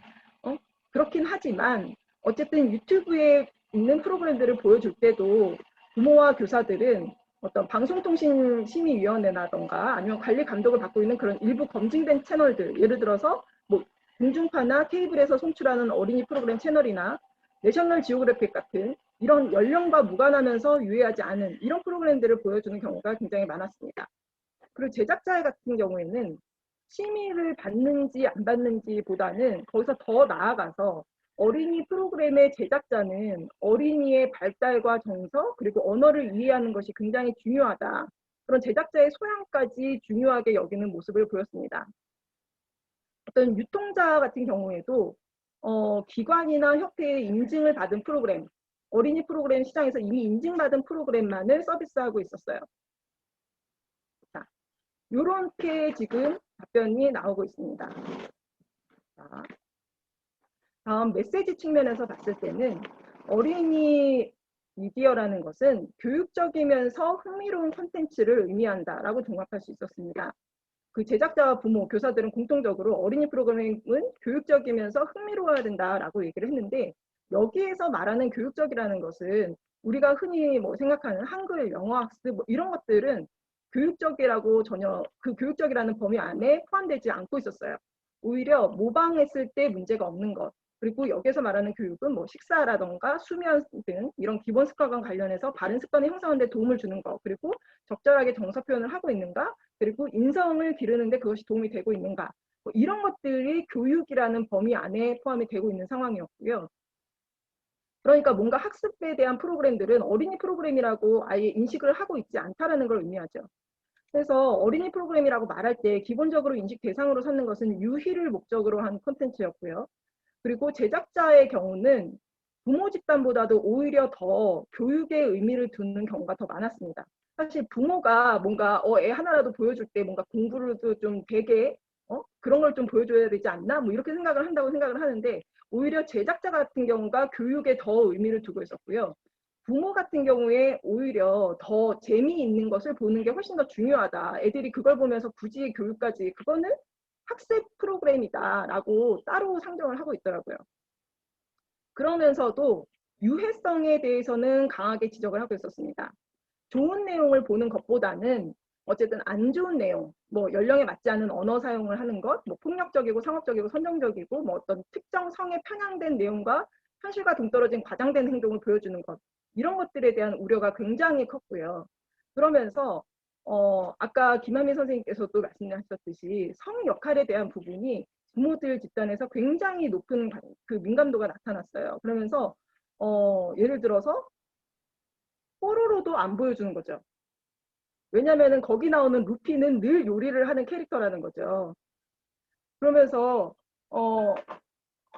그렇긴 하지만 어쨌든 유튜브에 있는 프로그램들을 보여줄 때도 부모와 교사들은 어떤 방송통신심의위원회라던가 아니면 관리 감독을 받고 있는 그런 일부 검증된 채널들, 예를 들어서 뭐 공중파나 케이블에서 송출하는 어린이 프로그램 채널이나 내셔널 지오그래픽 같은 이런 연령과 무관하면서 유해하지 않은 이런 프로그램들을 보여주는 경우가 굉장히 많았습니다. 그리고 제작자 같은 경우에는 심의를 받는지 안 받는지보다는 거기서 더 나아가서 어린이 프로그램의 제작자는 어린이의 발달과 정서 그리고 언어를 이해하는 것이 굉장히 중요하다. 그런 제작자의 소양까지 중요하게 여기는 모습을 보였습니다. 어떤 유통자 같은 경우에도 기관이나 협회의 인증을 받은 프로그램, 어린이 프로그램 시장에서 이미 인증받은 프로그램만을 서비스하고 있었어요. 자, 이렇게 지금 답변이 나오고 있습니다. 자, 다음 메시지 측면에서 봤을 때는 어린이 미디어라는 것은 교육적이면서 흥미로운 콘텐츠를 의미한다라고 종합할 수 있었습니다. 그 제작자와 부모, 교사들은 공통적으로 어린이 프로그램은 교육적이면서 흥미로워야 된다라고 얘기를 했는데 여기에서 말하는 교육적이라는 것은 우리가 흔히 뭐 생각하는 한글, 영어 학습 뭐 이런 것들은 교육적이라고 전혀 그 교육적이라는 범위 안에 포함되지 않고 있었어요. 오히려 모방했을 때 문제가 없는 것. 그리고 여기서 말하는 교육은 뭐 식사라던가 수면 등 이런 기본 습관과 관련해서 바른 습관을 형성하는 데 도움을 주는 것. 그리고 적절하게 정서 표현을 하고 있는가. 그리고 인성을 기르는데 그것이 도움이 되고 있는가. 뭐 이런 것들이 교육이라는 범위 안에 포함이 되고 있는 상황이었고요. 그러니까 뭔가 학습에 대한 프로그램들은 어린이 프로그램이라고 아예 인식을 하고 있지 않다라는 걸 의미하죠. 그래서 어린이 프로그램이라고 말할 때 기본적으로 인식 대상으로 삼는 것은 유희를 목적으로 한 콘텐츠였고요. 그리고 제작자의 경우는 부모 집단보다도 오히려 더 교육의 의미를 두는 경우가 더 많았습니다. 사실 부모가 뭔가 애 하나라도 보여줄 때 뭔가 공부를도 좀 되게 그런 걸 좀 보여줘야 되지 않나? 뭐 이렇게 생각을 한다고 생각을 하는데 오히려 제작자 같은 경우가 교육에 더 의미를 두고 있었고요. 부모 같은 경우에 오히려 더 재미있는 것을 보는 게 훨씬 더 중요하다. 애들이 그걸 보면서 굳이 교육까지 그거는 학습 프로그램이다라고 따로 상정을 하고 있더라고요. 그러면서도 유해성에 대해서는 강하게 지적을 하고 있었습니다. 좋은 내용을 보는 것보다는 어쨌든 안 좋은 내용, 뭐 연령에 맞지 않은 언어 사용을 하는 것, 뭐 폭력적이고 상업적이고 선정적이고 뭐 어떤 특정 성에 편향된 내용과 현실과 동떨어진 과장된 행동을 보여주는 것, 이런 것들에 대한 우려가 굉장히 컸고요. 그러면서 아까 김한미 선생님께서도 말씀하셨듯이 성 역할에 대한 부분이 부모들 집단에서 굉장히 높은 그 민감도가 나타났어요. 그러면서 예를 들어서 뽀로로도 안 보여주는 거죠. 왜냐면은 거기 나오는 루피는 늘 요리를 하는 캐릭터라는 거죠. 그러면서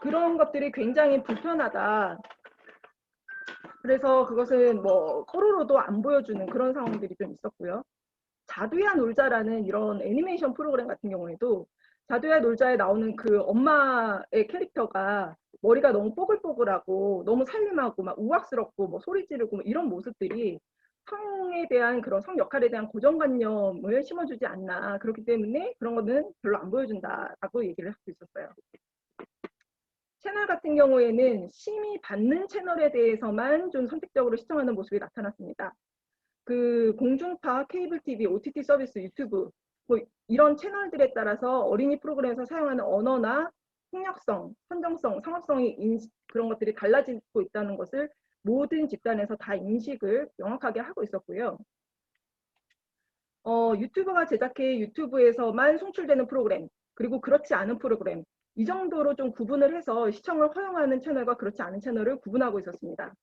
그런 것들이 굉장히 불편하다. 그래서 그것은 뭐 뽀로로도 안 보여주는 그런 상황들이 좀 있었고요. 자두야 놀자라는 이런 애니메이션 프로그램 같은 경우에도 자두야 놀자에 나오는 그 엄마의 캐릭터가 머리가 너무 뽀글뽀글하고 너무 살림하고 막 우악스럽고 뭐 소리 지르고 뭐 이런 모습들이 성에 대한 그런 성 역할에 대한 고정관념을 심어주지 않나. 그렇기 때문에 그런 거는 별로 안 보여준다라고 얘기를 할 수 있었어요. 채널 같은 경우에는 심의 받는 채널에 대해서만 좀 선택적으로 시청하는 모습이 나타났습니다. 그 공중파, 케이블 TV, OTT 서비스, 유튜브 뭐 이런 채널들에 따라서 어린이 프로그램에서 사용하는 언어나 폭력성, 선정성, 상업성이 그런 것들이 달라지고 있다는 것을 모든 집단에서 다 인식을 명확하게 하고 있었고요. 유튜버가 제작해 유튜브에서만 송출되는 프로그램, 그리고 그렇지 않은 프로그램, 이 정도로 좀 구분을 해서 시청을 허용하는 채널과 그렇지 않은 채널을 구분하고 있었습니다.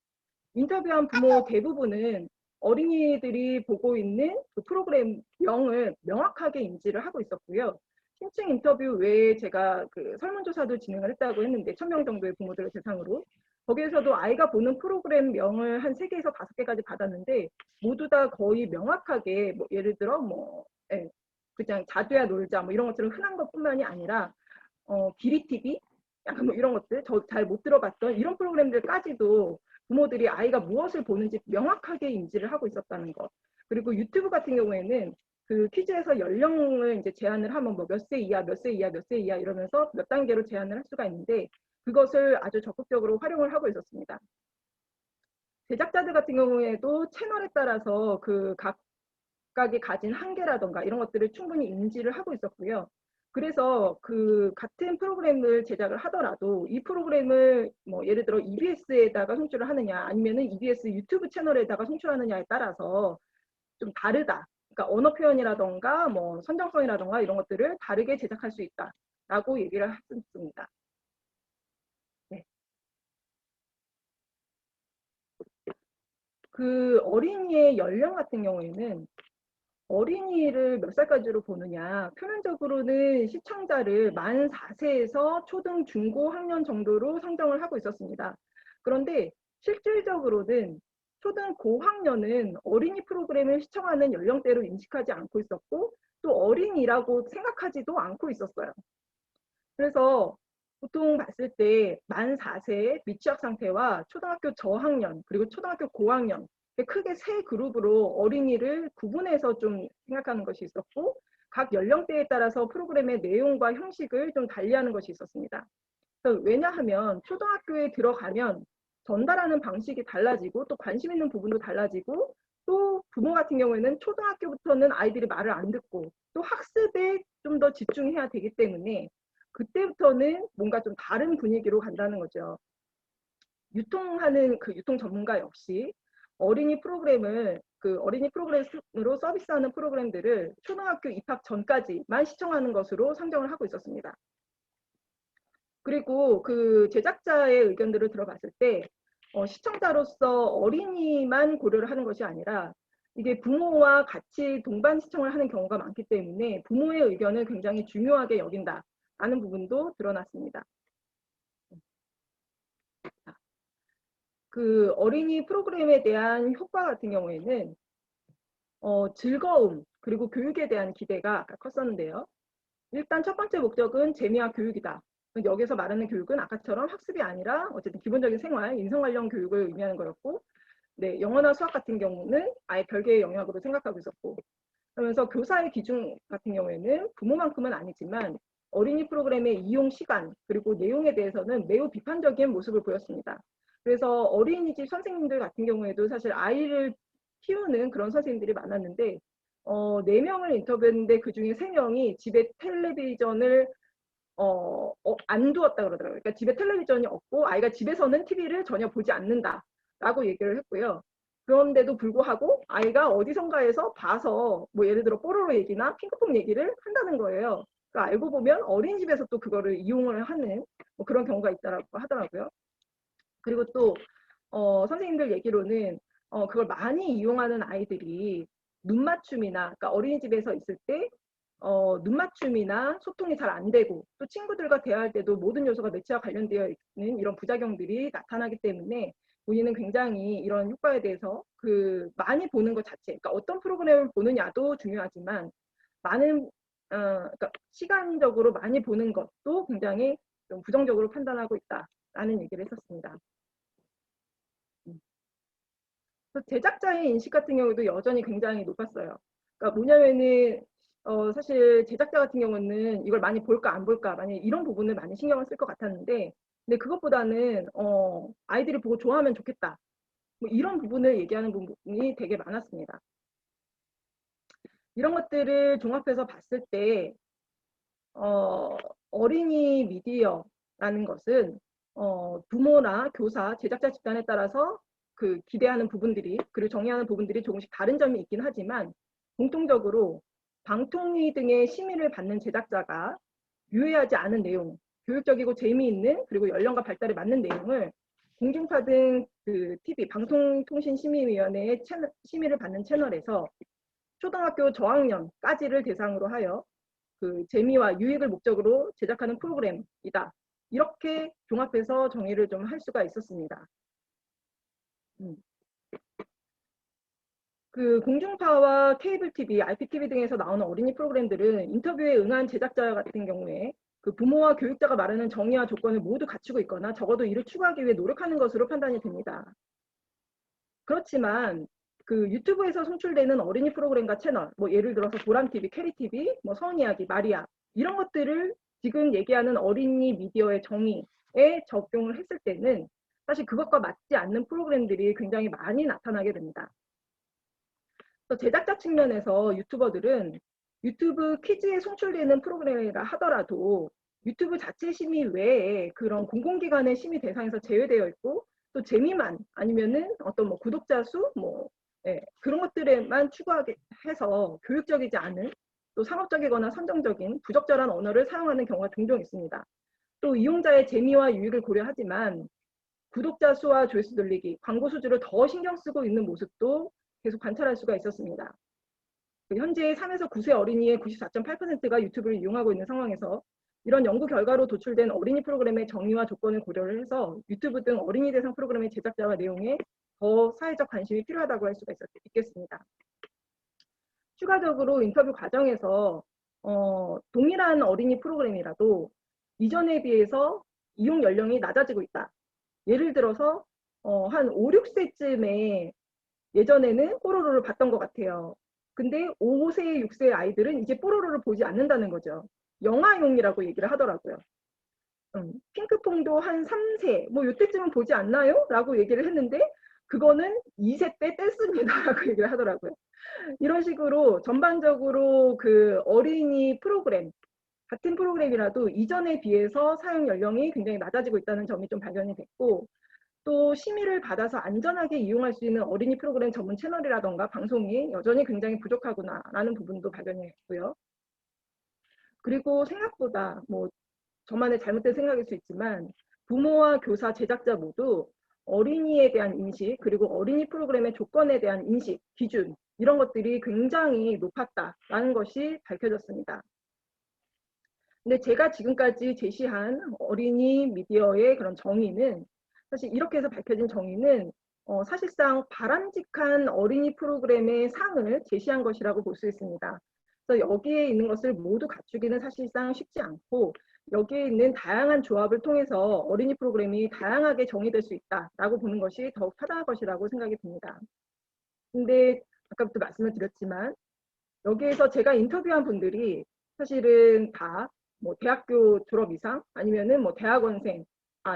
인터뷰한 부모 대부분은 어린이들이 보고 있는 그 프로그램명을 명확하게 인지를 하고 있었고요. 심층 인터뷰 외에 제가 그 설문조사도 진행을 했다고 했는데 1000명 정도의 부모들을 대상으로 거기에서도 아이가 보는 프로그램명을 한 3개에서 5개까지 받았는데 모두 다 거의 명확하게 뭐 예를 들어 뭐 그냥 자두야 놀자 뭐 이런 것처럼 흔한 것뿐만이 아니라 기리TV 약간 뭐 이런 것들 저 잘 못 들어봤던 이런 프로그램들까지도 부모들이 아이가 무엇을 보는지 명확하게 인지를 하고 있었다는 것. 그리고 유튜브 같은 경우에는 그 퀴즈에서 연령을 이제 제한을 하면 뭐 몇 세 이하, 몇 세 이하, 몇 세 이하 이러면서 몇 단계로 제한을 할 수가 있는데 그것을 아주 적극적으로 활용을 하고 있었습니다. 제작자들 같은 경우에도 채널에 따라서 그 각각이 가진 한계라던가 이런 것들을 충분히 인지를 하고 있었고요. 그래서 그 같은 프로그램을 제작을 하더라도 이 프로그램을 뭐 예를 들어 EBS에다가 송출을 하느냐 아니면은 EBS 유튜브 채널에다가 송출하느냐에 따라서 좀 다르다. 그러니까 언어 표현이라던가 뭐 선정성이라던가 이런 것들을 다르게 제작할 수 있다라고 얘기를 했습니다. 네. 그 어린이의 연령 같은 경우에는 어린이를 몇 살까지로 보느냐 표면적으로는 시청자를 만 4세에서 초등 중고 학년 정도로 상정을 하고 있었습니다. 그런데 실질적으로는 초등 고학년은 어린이 프로그램을 시청하는 연령대로 인식하지 않고 있었고 또 어린이라고 생각하지도 않고 있었어요. 그래서 보통 봤을 때 만 4세 미취학 상태와 초등학교 저학년 그리고 초등학교 고학년 크게 세 그룹으로 어린이를 구분해서 좀 생각하는 것이 있었고 각 연령대에 따라서 프로그램의 내용과 형식을 좀 달리하는 것이 있었습니다. 왜냐하면 초등학교에 들어가면 전달하는 방식이 달라지고 또 관심 있는 부분도 달라지고 또 부모 같은 경우에는 초등학교부터는 아이들이 말을 안 듣고 또 학습에 좀 더 집중해야 되기 때문에 그때부터는 뭔가 좀 다른 분위기로 간다는 거죠. 유통하는 그 유통 전문가 역시 어린이 프로그램을 그 어린이 프로그램으로 서비스하는 프로그램들을 초등학교 입학 전까지만 시청하는 것으로 상정을 하고 있었습니다. 그리고 그 제작자의 의견들을 들어봤을 때 시청자로서 어린이만 고려를 하는 것이 아니라 이게 부모와 같이 동반 시청을 하는 경우가 많기 때문에 부모의 의견을 굉장히 중요하게 여긴다라는 부분도 드러났습니다. 그 어린이 프로그램에 대한 효과 같은 경우에는 즐거움 그리고 교육에 대한 기대가 아까 컸었는데요. 일단 첫 번째 목적은 재미와 교육이다. 여기서 말하는 교육은 아까처럼 학습이 아니라 어쨌든 기본적인 생활, 인성 관련 교육을 의미하는 거였고 네, 영어나 수학 같은 경우는 아예 별개의 영역으로 생각하고 있었고 그러면서 교사의 기준 같은 경우에는 부모만큼은 아니지만 어린이 프로그램의 이용 시간 그리고 내용에 대해서는 매우 비판적인 모습을 보였습니다. 그래서 어린이집 선생님들 같은 경우에도 사실 아이를 키우는 그런 선생님들이 많았는데 4명을 인터뷰했는데 그중에 3명이 집에 텔레비전을 안 두었다 그러더라고요. 그러니까 집에 텔레비전이 없고 아이가 집에서는 TV를 전혀 보지 않는다라고 얘기를 했고요. 그런데도 불구하고 아이가 어디선가에서 봐서 뭐 예를 들어 뽀로로 얘기나 핑크퐁 얘기를 한다는 거예요. 그러니까 알고 보면 어린이집에서 또 그거를 이용을 하는 뭐 그런 경우가 있다고 하더라고요. 그리고 또 선생님들 얘기로는 그걸 많이 이용하는 아이들이 눈맞춤이나 그러니까 어린이집에서 있을 때 눈 맞춤이나 소통이 잘 안 되고 또 친구들과 대화할 때도 모든 요소가 매치와 관련되어 있는 이런 부작용들이 나타나기 때문에 본인은 굉장히 이런 효과에 대해서 그 많이 보는 것 자체, 그러니까 어떤 프로그램을 보느냐도 중요하지만 많은 그러니까 시간적으로 많이 보는 것도 굉장히 좀 부정적으로 판단하고 있다라는 얘기를 했었습니다. 제작자의 인식 같은 경우도 여전히 굉장히 높았어요. 그러니까 뭐냐면은 사실 제작자 같은 경우는 이걸 많이 볼까 안 볼까 만약 이런 부분을 많이 신경을 쓸 것 같았는데 근데 그것보다는 아이들이 보고 좋아하면 좋겠다. 뭐 이런 부분을 얘기하는 부분이 되게 많았습니다. 이런 것들을 종합해서 봤을 때 어린이 미디어라는 것은 부모나 교사, 제작자 집단에 따라서 그 기대하는 부분들이 그리고 정의하는 부분들이 조금씩 다른 점이 있긴 하지만 공통적으로 방통위 등의 심의를 받는 제작자가 유해하지 않은 내용, 교육적이고 재미있는 그리고 연령과 발달에 맞는 내용을 공중파 등 그 TV 방송통신심의위원회의 심의를 받는 채널에서 초등학교 저학년까지를 대상으로 하여 그 재미와 유익을 목적으로 제작하는 프로그램이다. 이렇게 종합해서 정의를 좀 할 수가 있었습니다. 그 공중파와 케이블 TV, IPTV 등에서 나오는 어린이 프로그램들은 인터뷰에 응한 제작자 같은 경우에 그 부모와 교육자가 말하는 정의와 조건을 모두 갖추고 있거나 적어도 이를 추구하기 위해 노력하는 것으로 판단이 됩니다. 그렇지만 그 유튜브에서 송출되는 어린이 프로그램과 채널, 뭐 예를 들어서 보람TV, 캐리TV, 뭐 서운이야기, 마리아 이런 것들을 지금 얘기하는 어린이 미디어의 정의에 적용을 했을 때는 사실 그것과 맞지 않는 프로그램들이 굉장히 많이 나타나게 됩니다. 그래서 제작자 측면에서 유튜버들은 유튜브 퀴즈에 송출되는 프로그램이라 하더라도 유튜브 자체 심의 외에 그런 공공기관의 심의 대상에서 제외되어 있고 또 재미만 아니면은 어떤 뭐 구독자 수 뭐 그런 것들에만 추구하게 해서 교육적이지 않은 또 상업적이거나 선정적인 부적절한 언어를 사용하는 경우가 종종 있습니다. 또 이용자의 재미와 유익을 고려하지만 구독자 수와 조회수 늘리기, 광고 수주를 더 신경 쓰고 있는 모습도 계속 관찰할 수가 있었습니다. 현재 3에서 9세 어린이의 94.8%가 유튜브를 이용하고 있는 상황에서 이런 연구 결과로 도출된 어린이 프로그램의 정의와 조건을 고려를 해서 유튜브 등 어린이 대상 프로그램의 제작자와 내용에 더 사회적 관심이 필요하다고 할 수가 있겠습니다. 추가적으로 인터뷰 과정에서 동일한 어린이 프로그램이라도 이전에 비해서 이용 연령이 낮아지고 있다. 예를 들어서 한 5, 6세쯤에 예전에는 뽀로로를 봤던 것 같아요. 근데 5세, 6세 아이들은 이제 뽀로로를 보지 않는다는 거죠. 영화용이라고 얘기를 하더라고요. 핑크퐁도 한 3세, 뭐 이때쯤은 보지 않나요? 라고 얘기를 했는데 그거는 2세 때 뗐습니다. 라고 얘기를 하더라고요. 이런 식으로 전반적으로 그 어린이 프로그램, 같은 프로그램이라도 이전에 비해서 사용 연령이 굉장히 낮아지고 있다는 점이 좀 발견이 됐고 또 심의를 받아서 안전하게 이용할 수 있는 어린이 프로그램 전문 채널이라던가 방송이 여전히 굉장히 부족하구나라는 부분도 발견이 됐고요. 그리고 생각보다 뭐 저만의 잘못된 생각일 수 있지만 부모와 교사, 제작자 모두 어린이에 대한 인식 그리고 어린이 프로그램의 조건에 대한 인식, 기준 이런 것들이 굉장히 높았다라는 것이 밝혀졌습니다. 근데 제가 지금까지 제시한 어린이 미디어의 그런 정의는 사실 이렇게 해서 밝혀진 정의는 사실상 바람직한 어린이 프로그램의 상을 제시한 것이라고 볼 수 있습니다. 그래서 여기에 있는 것을 모두 갖추기는 사실상 쉽지 않고 여기에 있는 다양한 조합을 통해서 어린이 프로그램이 다양하게 정의될 수 있다라고 보는 것이 더욱 타당한 것이라고 생각이 듭니다. 근데 아까부터 말씀을 드렸지만 여기에서 제가 인터뷰한 분들이 사실은 다 뭐 대학교 졸업 이상 아니면은 뭐 대학원생,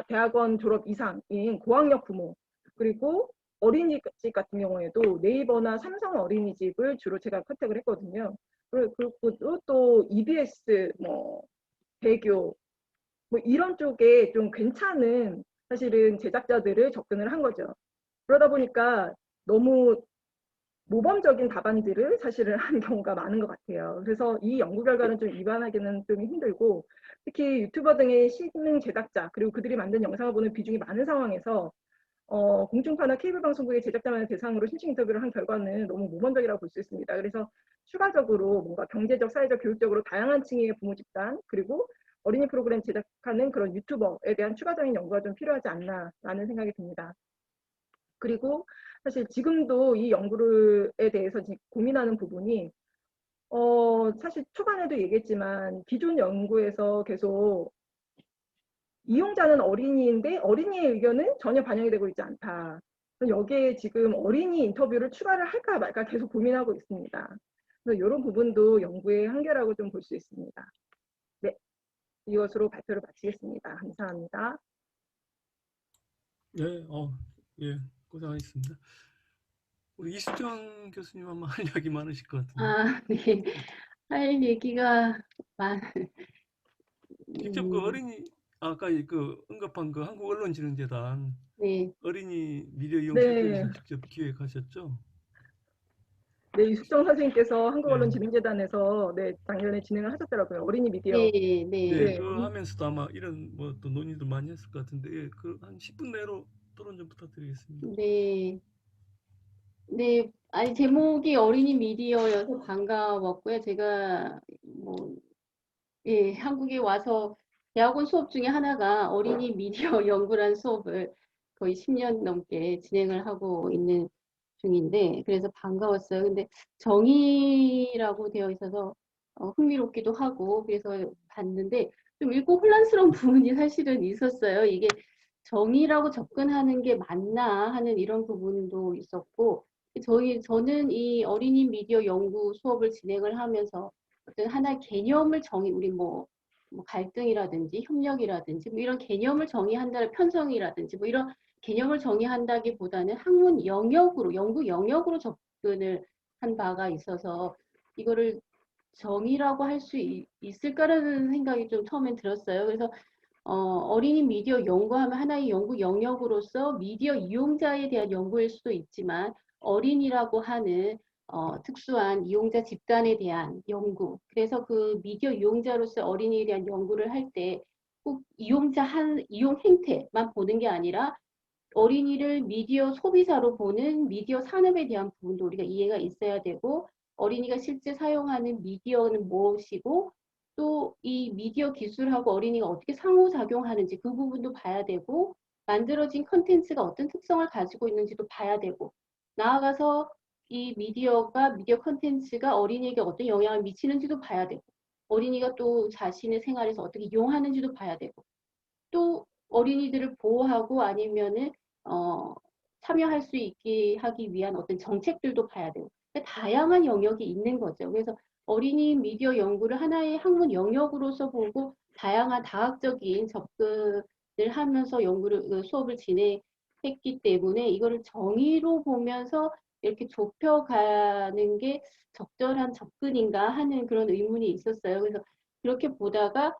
대학원 졸업 이상인 고학력 부모 그리고 어린이집 같은 경우에도 네이버나 삼성 어린이집을 주로 제가 컨택을 했거든요. 그리고 또 EBS, 뭐 대교 뭐 이런 쪽에 좀 괜찮은 사실은 제작자들을 접근을 한 거죠. 그러다 보니까 너무 모범적인 답안들을 사실은 한 경우가 많은 것 같아요. 그래서 이 연구 결과는 좀 입안하기는 좀 힘들고 특히 유튜버 등의 신흥 제작자 그리고 그들이 만든 영상을 보는 비중이 많은 상황에서 공중파나 케이블 방송국의 제작자만을 대상으로 심층 인터뷰를 한 결과는 너무 모범적이라고 볼 수 있습니다. 그래서 추가적으로 뭔가 경제적, 사회적, 교육적으로 다양한 층의 부모 집단 그리고 어린이 프로그램 제작하는 그런 유튜버에 대한 추가적인 연구가 좀 필요하지 않나라는 생각이 듭니다. 그리고 사실 지금도 이 연구에 대해서 고민하는 부분이 사실 초반에도 얘기했지만 기존 연구에서 계속 이용자는 어린이인데 어린이의 의견은 전혀 반영이 되고 있지 않다. 여기에 지금 어린이 인터뷰를 추가를 할까 말까 계속 고민하고 있습니다. 그래서 이런 부분도 연구의 한계라고 좀 볼 수 있습니다. 네, 이것으로 발표를 마치겠습니다. 감사합니다. 네, 예, 고생하셨습니다. 우리 이수정 교수님 아마 할 이야기 많으실 것 같은데. 아, 네. 할 얘기가 많, 직접 그 어린이 아까 그 언급한 그 한국언론진흥재단 네. 어린이 미디어 이용 네. 캠페인에서 직접 기획하셨죠? 네, 이숙정 선생님께서 네. 한국언론진흥재단에서 네, 작년에 진행을 하셨더라고요. 어린이 미디어. 네, 네, 네. 그 하면서도 아마 이런 뭐 또 논의도 많이 했을 것 같은데, 예, 그 한 10분 내로 토론 좀 부탁드리겠습니다. 네. 네. 아니, 제목이 어린이 미디어여서 반가웠고요. 제가 뭐, 예, 한국에 와서 대학원 수업 중에 하나가 어린이 미디어 연구라는 수업을 거의 10년 넘게 진행을 하고 있는 중인데, 그래서 반가웠어요. 근데 정의라고 되어 있어서 흥미롭기도 하고, 그래서 봤는데, 좀 읽고 혼란스러운 부분이 사실은 있었어요. 이게 정의라고 접근하는 게 맞나 하는 이런 부분도 있었고, 저는 이 어린이 미디어 연구 수업을 진행을 하면서 어떤 하나의 개념을 우리 뭐 갈등이라든지 협력이라든지 뭐 이런 개념을 정의한다는 편성이라든지 뭐 이런 개념을 정의한다기보다는 학문 영역으로, 연구 영역으로 접근을 한 바가 있어서 이거를 정의라고 할 수 있을까라는 생각이 좀 처음엔 들었어요. 그래서 어린이 미디어 연구하면 하나의 연구 영역으로서 미디어 이용자에 대한 연구일 수도 있지만 어린이라고 하는 특수한 이용자 집단에 대한 연구. 그래서 그 미디어 이용자로서 어린이에 대한 연구를 할 때 꼭 이용 행태만 보는 게 아니라 어린이를 미디어 소비자로 보는 미디어 산업에 대한 부분도 우리가 이해가 있어야 되고 어린이가 실제 사용하는 미디어는 무엇이고 또 이 미디어 기술하고 어린이가 어떻게 상호작용하는지 그 부분도 봐야 되고 만들어진 컨텐츠가 어떤 특성을 가지고 있는지도 봐야 되고 나아가서 이 미디어 컨텐츠가 어린이에게 어떤 영향을 미치는지도 봐야 되고 어린이가 또 자신의 생활에서 어떻게 이용하는지도 봐야 되고 또 어린이들을 보호하고 아니면은 참여할 수 있게 하기 위한 어떤 정책들도 봐야 되고 다양한 영역이 있는 거죠. 그래서 어린이 미디어 연구를 하나의 학문 영역으로서 보고 다양한 다학적인 접근을 하면서 수업을 진행했기 때문에 이거를 정의로 보면서 이렇게 좁혀가는 게 적절한 접근인가 하는 그런 의문이 있었어요. 그래서 그렇게 보다가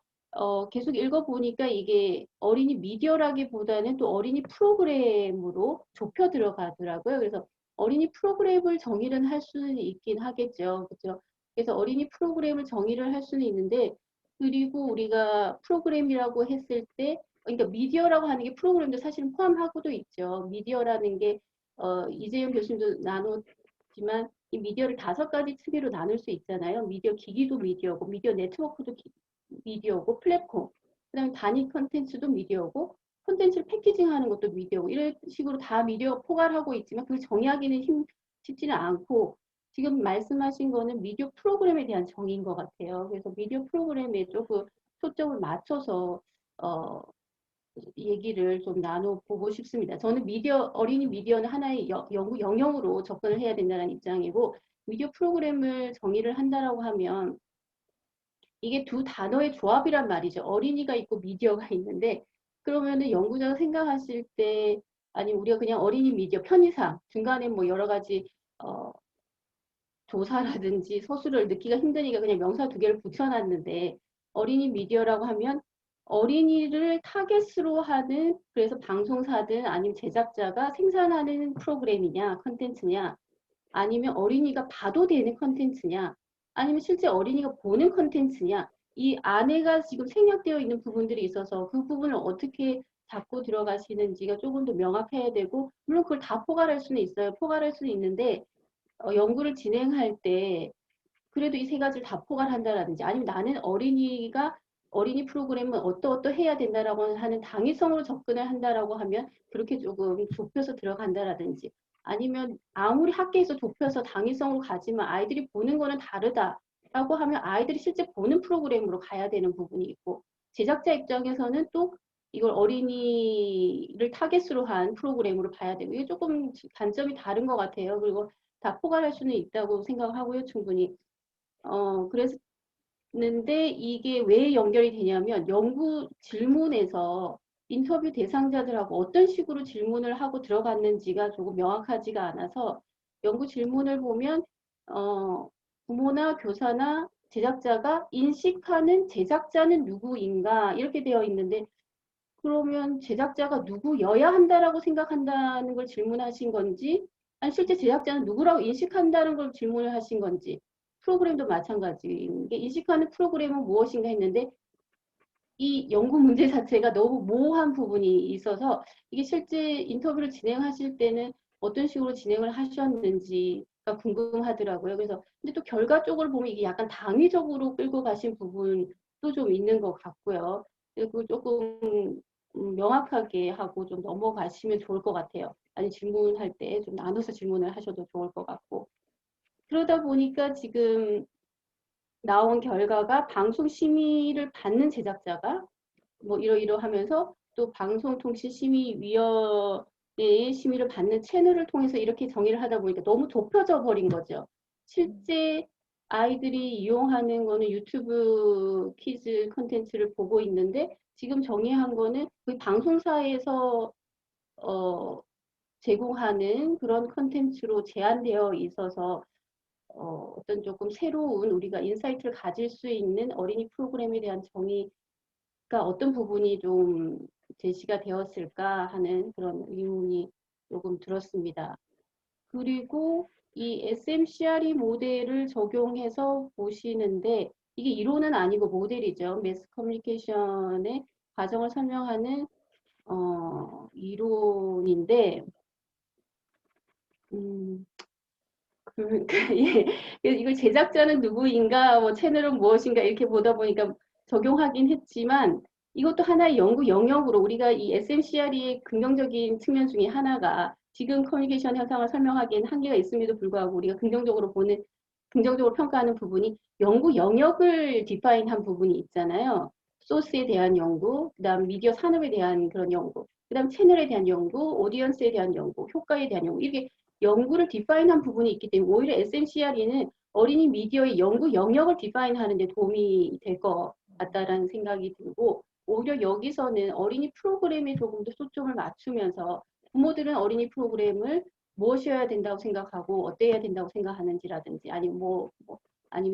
계속 읽어보니까 이게 어린이 미디어라기보다는 또 어린이 프로그램으로 좁혀 들어가더라고요. 그래서 어린이 프로그램을 정의를 할 수는 있긴 하겠죠. 그렇죠? 그래서 어린이 프로그램을 정의를 할 수는 있는데 그리고 우리가 프로그램이라고 했을 때 그러니까 미디어라고 하는 게 프로그램도 사실은 포함하고도 있죠. 미디어라는 게 이재용 교수님도 나눴지만 이 미디어를 5가지 층위로 나눌 수 있잖아요. 미디어 기기도 미디어고 미디어 네트워크도 미디어고 플랫폼, 그다음에 단위 컨텐츠도 미디어고 컨텐츠를 패키징하는 것도 미디어고 이런 식으로 다 미디어 포괄하고 있지만 그걸 정의하기는 쉽지는 않고 지금 말씀하신 거는 미디어 프로그램에 대한 정의인 것 같아요. 그래서 미디어 프로그램에 조금 초점을 맞춰서 얘기를 좀 나눠보고 싶습니다. 저는 어린이 미디어는 하나의 연구 영역으로 접근을 해야 된다는 입장이고 미디어 프로그램을 정의를 한다라고 하면 이게 두 단어의 조합이란 말이죠. 어린이가 있고 미디어가 있는데 그러면은 연구자가 생각하실 때 아니면 우리가 그냥 어린이 미디어 편의상 중간에 뭐 여러 가지 조사라든지 서술을 넣기가 힘드니까 그냥 명사 2개를 붙여놨는데 어린이 미디어라고 하면 어린이를 타겟으로 하는 그래서 방송사든 아니면 제작자가 생산하는 프로그램이냐 컨텐츠냐 아니면 어린이가 봐도 되는 컨텐츠냐 아니면 실제 어린이가 보는 컨텐츠냐 이 안에가 지금 생략되어 있는 부분들이 있어서 그 부분을 어떻게 잡고 들어가시는지가 조금 더 명확해야 되고 물론 그걸 다 포괄할 수는 있어요. 포괄할 수는 있는데 연구를 진행할 때 그래도 이 3가지를 다 포괄한다라든지 아니면 나는 어린이 프로그램은 어떠해야 된다라고 하는 당위성으로 접근을 한다라고 하면 그렇게 조금 좁혀서 들어간다라든지 아니면 아무리 학계에서 좁혀서 당위성으로 가지만 아이들이 보는 거는 다르다라고 하면 아이들이 실제 보는 프로그램으로 가야 되는 부분이 있고 제작자 입장에서는 또 이걸 어린이를 타겟으로 한 프로그램으로 봐야 되고 이게 조금 관점이 다른 것 같아요. 그리고 다 포괄할 수는 있다고 생각하고요, 충분히. 그랬는데 이게 왜 연결이 되냐면 연구 질문에서 인터뷰 대상자들하고 어떤 식으로 질문을 하고 들어갔는지가 조금 명확하지가 않아서 연구 질문을 보면 부모나 교사나 제작자가 인식하는 제작자는 누구인가 이렇게 되어 있는데 그러면 제작자가 누구여야 한다라고 생각한다는 걸 질문하신 건지 아니 실제 제작자는 누구라고 인식한다는 걸 질문을 하신 건지 프로그램도 마찬가지인 게 인식하는 프로그램은 무엇인가 했는데 이 연구 문제 자체가 너무 모호한 부분이 있어서 이게 실제 인터뷰를 진행하실 때는 어떤 식으로 진행을 하셨는지가 궁금하더라고요. 그래서 근데 또 결과 쪽을 보면 이게 약간 당위적으로 끌고 가신 부분도 좀 있는 것 같고요. 그리고 조금 명확하게 하고 좀 넘어가시면 좋을 것 같아요. 아니 질문할 때 좀 나눠서 질문을 하셔도 좋을 것 같고 그러다 보니까 지금 나온 결과가 방송 심의를 받는 제작자가 뭐 이러이러하면서 또 방송통신심의위원회의 심의를 받는 채널을 통해서 이렇게 정의를 하다 보니까 너무 좁혀져 버린 거죠. 실제 아이들이 이용하는 거는 유튜브 키즈 콘텐츠를 보고 있는데 지금 정의한 거는 그 방송사에서 제공하는 그런 콘텐츠로 제한되어 있어서 어떤 조금 새로운 우리가 인사이트를 가질 수 있는 어린이 프로그램에 대한 정의가 어떤 부분이 좀 제시가 되었을까 하는 그런 의문이 조금 들었습니다. 그리고 이 SMCRE 모델을 적용해서 보시는데 이게 이론은 아니고 모델이죠. 매스 커뮤니케이션의 과정을 설명하는 이론인데 그러니까 예, 이걸 제작자는 누구인가, 뭐 채널은 무엇인가 이렇게 보다 보니까 적용하긴 했지만 이것도 하나의 연구 영역으로 우리가 이 SMCRE의 긍정적인 측면 중에 하나가 지금 커뮤니케이션 현상을 설명하기에는 한계가 있음에도 불구하고 우리가 긍정적으로 평가하는 부분이 연구 영역을 디파인한 부분이 있잖아요. 소스에 대한 연구, 그다음 미디어 산업에 대한 그런 연구, 그다음 채널에 대한 연구, 오디언스에 대한 연구, 효과에 대한 연구 이렇게 연구를 디파인한 부분이 있기 때문에 오히려 SMCRE는 어린이 미디어의 연구 영역을 디파인하는 데 도움이 될 것 같다라는 생각이 들고 오히려 여기서는 어린이 프로그램에 조금 더 초점을 맞추면서 부모들은 어린이 프로그램을 무엇이어야 된다고 생각하고 어때야 된다고 생각하는지라든지 아니면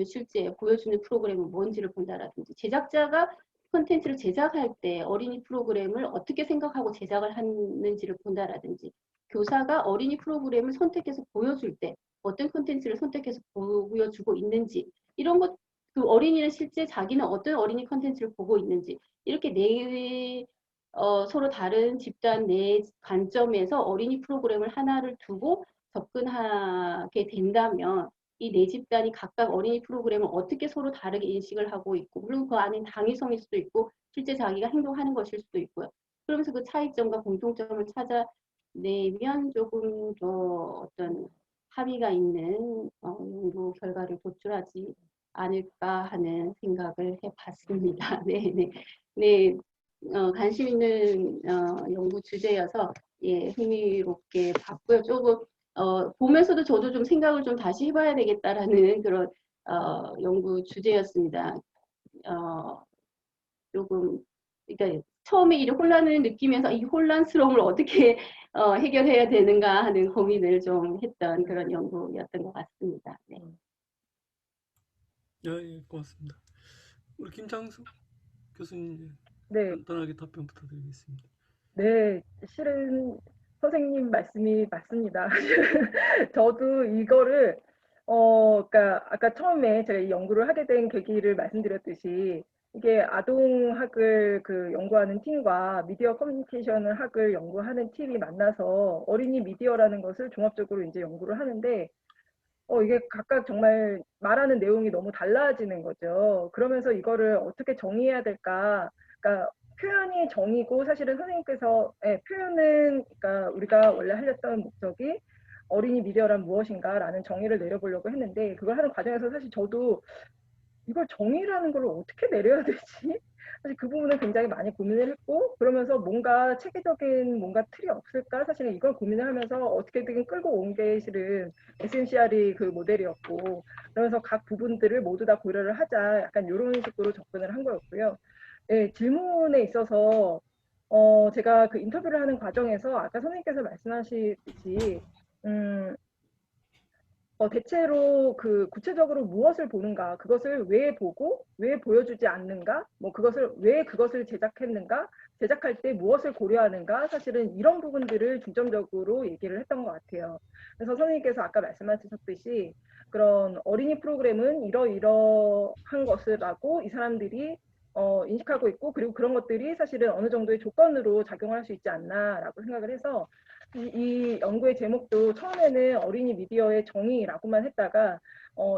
실제 보여주는 프로그램은 뭔지를 본다라든지 제작자가 콘텐츠를 제작할 때 어린이 프로그램을 어떻게 생각하고 제작을 하는지를 본다라든지 교사가 어린이 프로그램을 선택해서 보여줄 때 어떤 콘텐츠를 선택해서 보여주고 있는지 이런 것 그 어린이는 실제 자기는 어떤 어린이 콘텐츠를 보고 있는지 이렇게 서로 다른 집단 내 관점에서 어린이 프로그램을 하나를 두고 접근하게 된다면 이 네 집단이 각각 어린이 프로그램을 어떻게 서로 다르게 인식을 하고 있고 물론 그 안에 당위성일 수도 있고 실제 자기가 행동하는 것일 수도 있고요. 그러면서 그 차이점과 공통점을 찾아내면 조금 더 어떤 합의가 있는 연구 결과를 도출하지 않을까 하는 생각을 해봤습니다. 네, 네, 네. 관심 있는 연구 주제여서 예, 흥미롭게 봤고요. 조금 보면서도 저도 좀 생각을 좀 다시 해봐야 되겠다라는 그런 연구 주제였습니다. 조금 그러니까 처음에 이 혼란을 느끼면서 이 혼란스러움을 어떻게 해결해야 되는가 하는 고민을 좀 했던 그런 연구였던 것 같습니다. 네. 예, 고맙습니다. 우리 김창수 교수님 네, 간단하게 답변 부탁드리겠습니다. 네, 실은 선생님 말씀이 맞습니다. 저도 이거를 그러니까 아까 처음에 제가 이 연구를 하게 된 계기를 말씀드렸듯이 이게 아동학을 그 연구하는 팀과 미디어 커뮤니케이션을 학을 연구하는 팀이 만나서 어린이 미디어라는 것을 종합적으로 이제 연구를 하는데 이게 각각 정말 말하는 내용이 너무 달라지는 거죠. 그러면서 이거를 어떻게 정의해야 될까? 그러니까 표현이 정의고 사실은 선생님께서 표현은 그러니까 우리가 원래 하렸던 목적이 어린이 미디어란 무엇인가라는 정의를 내려보려고 했는데 그걸 하는 과정에서 사실 저도 이걸 정의라는 걸 어떻게 내려야 되지? 사실 그 부분을 굉장히 많이 고민을 했고 그러면서 뭔가 체계적인 뭔가 틀이 없을까? 사실은 이걸 고민을 하면서 어떻게든 끌고 온 게 실은 SMCR이 그 모델이었고 그러면서 각 부분들을 모두 다 고려를 하자 약간 이런 식으로 접근을 한 거였고요. 네, 질문에 있어서 제가 그 인터뷰를 하는 과정에서 아까 선생님께서 말씀하시듯이 대체로 그 구체적으로 무엇을 보는가, 그것을 왜 보고 왜 보여주지 않는가, 뭐 그것을 왜 그것을 제작했는가, 제작할 때 무엇을 고려하는가, 사실은 이런 부분들을 중점적으로 얘기를 했던 것 같아요. 그래서 선생님께서 아까 말씀하셨듯이 그런 어린이 프로그램은 이러이러한 것이라고 이 사람들이 인식하고 있고, 그리고 그런 것들이 사실은 어느 정도의 조건으로 작용할 수 있지 않나라고 생각을 해서 이 연구의 제목도 처음에는 어린이 미디어의 정의라고만 했다가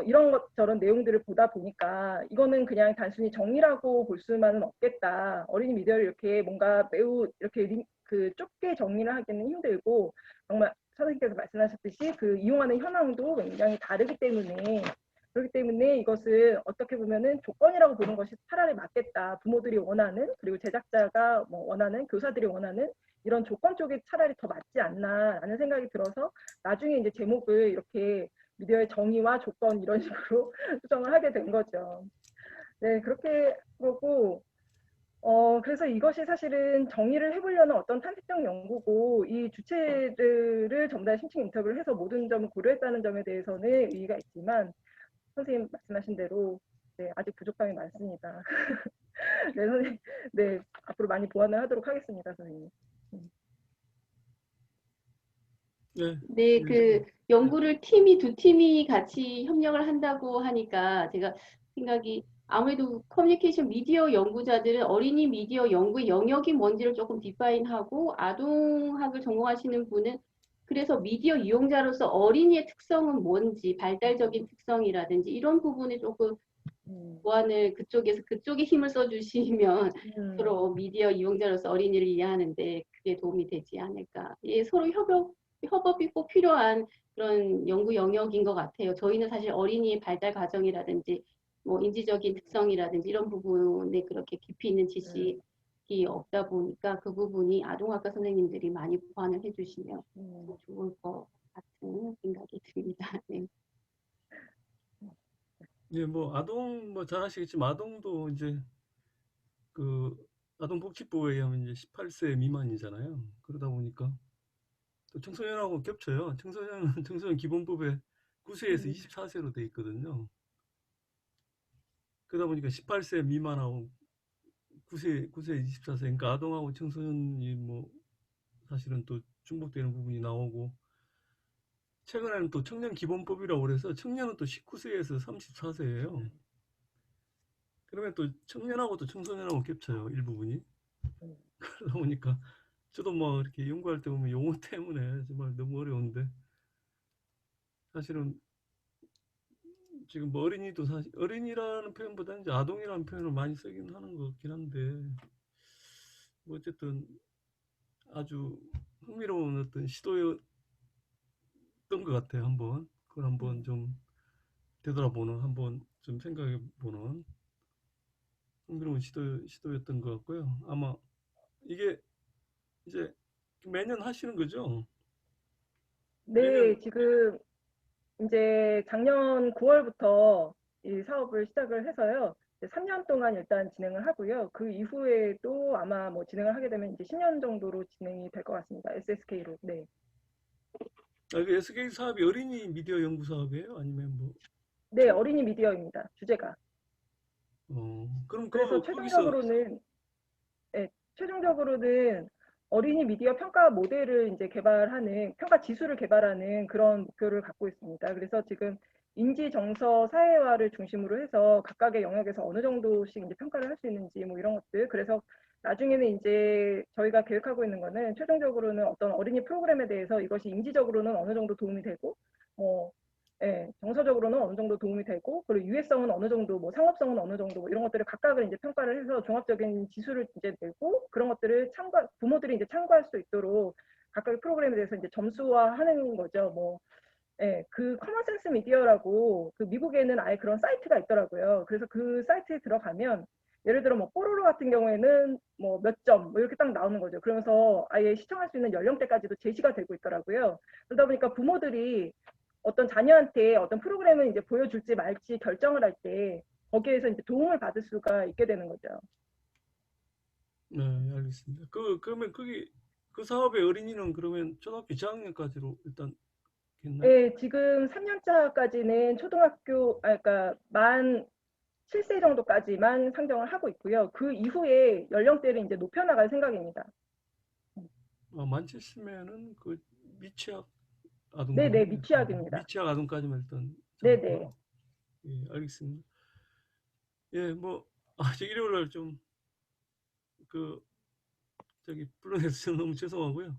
이런 것 저런 내용들을 보다 보니까 이거는 그냥 단순히 정의라고 볼 수만은 없겠다. 어린이 미디어를 이렇게 뭔가 매우 이렇게 그 좁게 정리를 하기는 힘들고, 정말 선생님께서 말씀하셨듯이 그 이용하는 현황도 굉장히 다르기 때문에, 그렇기 때문에 이것을 어떻게 보면은 조건이라고 보는 것이 차라리 맞겠다. 부모들이 원하는, 그리고 제작자가 뭐 원하는, 교사들이 원하는 이런 조건 쪽에 차라리 더 맞지 않나라는 생각이 들어서 나중에 이제 제목을 이렇게 미디어의 정의와 조건 이런 식으로 수정을 하게 된 거죠. 네, 그렇게 그러고 그래서 이것이 사실은 정의를 해보려는 어떤 탄핵적 연구고, 이 주체들을 전부 다 심층 인터뷰를 해서 모든 점을 고려했다는 점에 대해서는 의의가 있지만, 선생님 말씀하신 대로 네, 아직 부족함이 많습니다. 네, 선생님, 네, 앞으로 많이 보완을 하도록 하겠습니다, 선생님. 네. 네, 그 연구를 두 팀이 같이 협력을 한다고 하니까 제가 생각이 아무래도 커뮤니케이션 미디어 연구자들은 어린이 미디어 연구의 영역이 뭔지를 조금 디파인하고, 아동학을 전공하시는 분은 그래서 미디어 이용자로서 어린이의 특성은 뭔지, 발달적인 특성이라든지 이런 부분에 조금 보완을 그쪽에 힘을 써주시면 서로 미디어 이용자로서 어린이를 이해하는데 그게 도움이 되지 않을까. 예, 서로 협업이 꼭 필요한 그런 연구 영역인 것 같아요. 저희는 사실 어린이의 발달 과정이라든지 뭐 인지적인 특성이라든지 이런 부분에 그렇게 깊이 있는 지식이 없다 보니까 그 부분이 아동학과 선생님들이 많이 보완을 해주시면 좋을 것 같은 생각이 듭니다. 네. 예, 뭐 아동 뭐 잘 아시겠지만 아동도 이제 그 아동복지법에 의하면 이제 18세 미만이잖아요. 그러다 보니까 또 청소년하고 겹쳐요. 청소년은 청소년 기본법에 9세에서 24세로 돼 있거든요. 그러다 보니까 18세 미만하고 9세 24세, 그러니까 아동하고 청소년이 뭐 사실은 또 중복되는 부분이 나오고, 최근에는 또 청년 기본법이라고 그래서 청년은 또 19세에서 34세예요. 그러면 또 청년하고 또 청소년하고 겹쳐요, 일부분이. 그러다 보니까 저도 뭐 이렇게 연구할 때 보면 용어 때문에 정말 너무 어려운데, 사실은 지금 뭐 어린이도 사실 어린이라는 표현보다는 이제 아동이라는 표현을 많이 쓰긴 하는 것 같긴 한데, 뭐 어쨌든 아주 흥미로운 어떤 시도였던 것 같아요. 한번 그걸 한번 좀 되돌아보는, 한번 좀 생각해보는 흥미로운 시도였던 것 같고요. 아마 이게 이제 매년 하시는 거죠? 네, 매년. 지금 이제 작년 9월부터 이 사업을 시작을 해서요. 3년 동안 일단 진행을 하고요. 그 이후에도 아마 뭐 진행을 하게 되면 이제 10년 정도로 진행이 될 것 같습니다. SSK로. 네. 그 SK 사업이 어린이 미디어 연구 사업이에요? 아니면 뭐? 네, 어린이 미디어입니다. 주제가. 그럼 그래서 거기서 최종적으로는 어린이 미디어 평가 모델을 이제 개발하는, 평가 지수를 개발하는 그런 목표를 갖고 있습니다. 그래서 지금 인지, 정서, 사회화를 중심으로 해서 각각의 영역에서 어느 정도씩 이제 평가를 할 수 있는지 뭐 이런 것들. 그래서 나중에는 이제 저희가 계획하고 있는 거는 최종적으로는 어떤 어린이 프로그램에 대해서 이것이 인지적으로는 어느 정도 도움이 되고, 뭐 정서적으로는 어느 정도 도움이 되고, 그리고 유해성은 어느 정도, 뭐 상업성은 어느 정도, 뭐 이런 것들을 각각을 이제 평가를 해서 종합적인 지수를 이제 내고, 그런 것들을 부모들이 이제 참고할 수 있도록 각각의 프로그램에 대해서 이제 점수화하는 거죠. 뭐, 그 커먼센스 미디어라고 그 미국에는 아예 그런 사이트가 있더라고요. 그래서 그 사이트에 들어가면 예를 들어 뭐 뽀로로 같은 경우에는 뭐 몇 점, 뭐 이렇게 딱 나오는 거죠. 그러면서 아예 시청할 수 있는 연령대까지도 제시가 되고 있더라고요. 그러다 보니까 부모들이 어떤 자녀한테 어떤 프로그램을 이제 보여줄지 말지 결정을 할 때 거기에서 이제 도움을 받을 수가 있게 되는 거죠. 네, 알겠습니다. 그러면 그 사업의 어린이는 그러면 초등학교 저학년까지로 일단 했나요? 네, 지금 3년차까지는 그러니까 만 7세 정도까지만 상정을 하고 있고요. 그 이후에 연령대를 이제 높여나갈 생각입니다. 만 7시면은 그 미취학 네네, 아동들이 미취학입니다. 미취학 아동까지만 일단 네네. 잡고. 예, 알겠습니다. 예, 뭐 저 일요일 날 좀 그 저기 불러내서 너무 죄송하고요.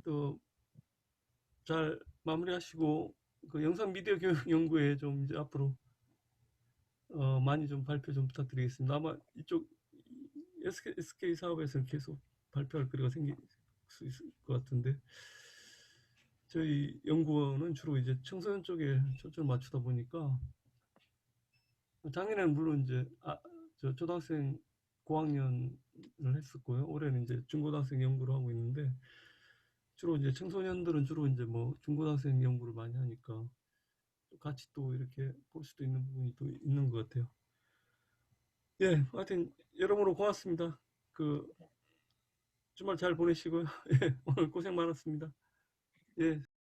또 잘 마무리하시고 그 영상 미디어 교육 연구에 좀 이제 앞으로 많이 좀 발표 좀 부탁드리겠습니다. 아마 이쪽 SK 사업에서는 계속 발표할 거리가 생길 수 있을 것 같은데 저희 연구원은 주로 이제 청소년 쪽에 초점을 맞추다 보니까 작년에는 물론 이제 저 초등학생 고학년을 했었고요. 올해는 이제 중고등학생 연구를 하고 있는데 주로 이제 청소년들은 주로 이제 뭐 중고등학생 연구를 많이 하니까 같이 또 이렇게 볼 수도 있는 부분이 또 있는 것 같아요. 예, 하여튼 여러모로 고맙습니다. 그 주말 잘 보내시고요. 예, 오늘 고생 많았습니다. 예.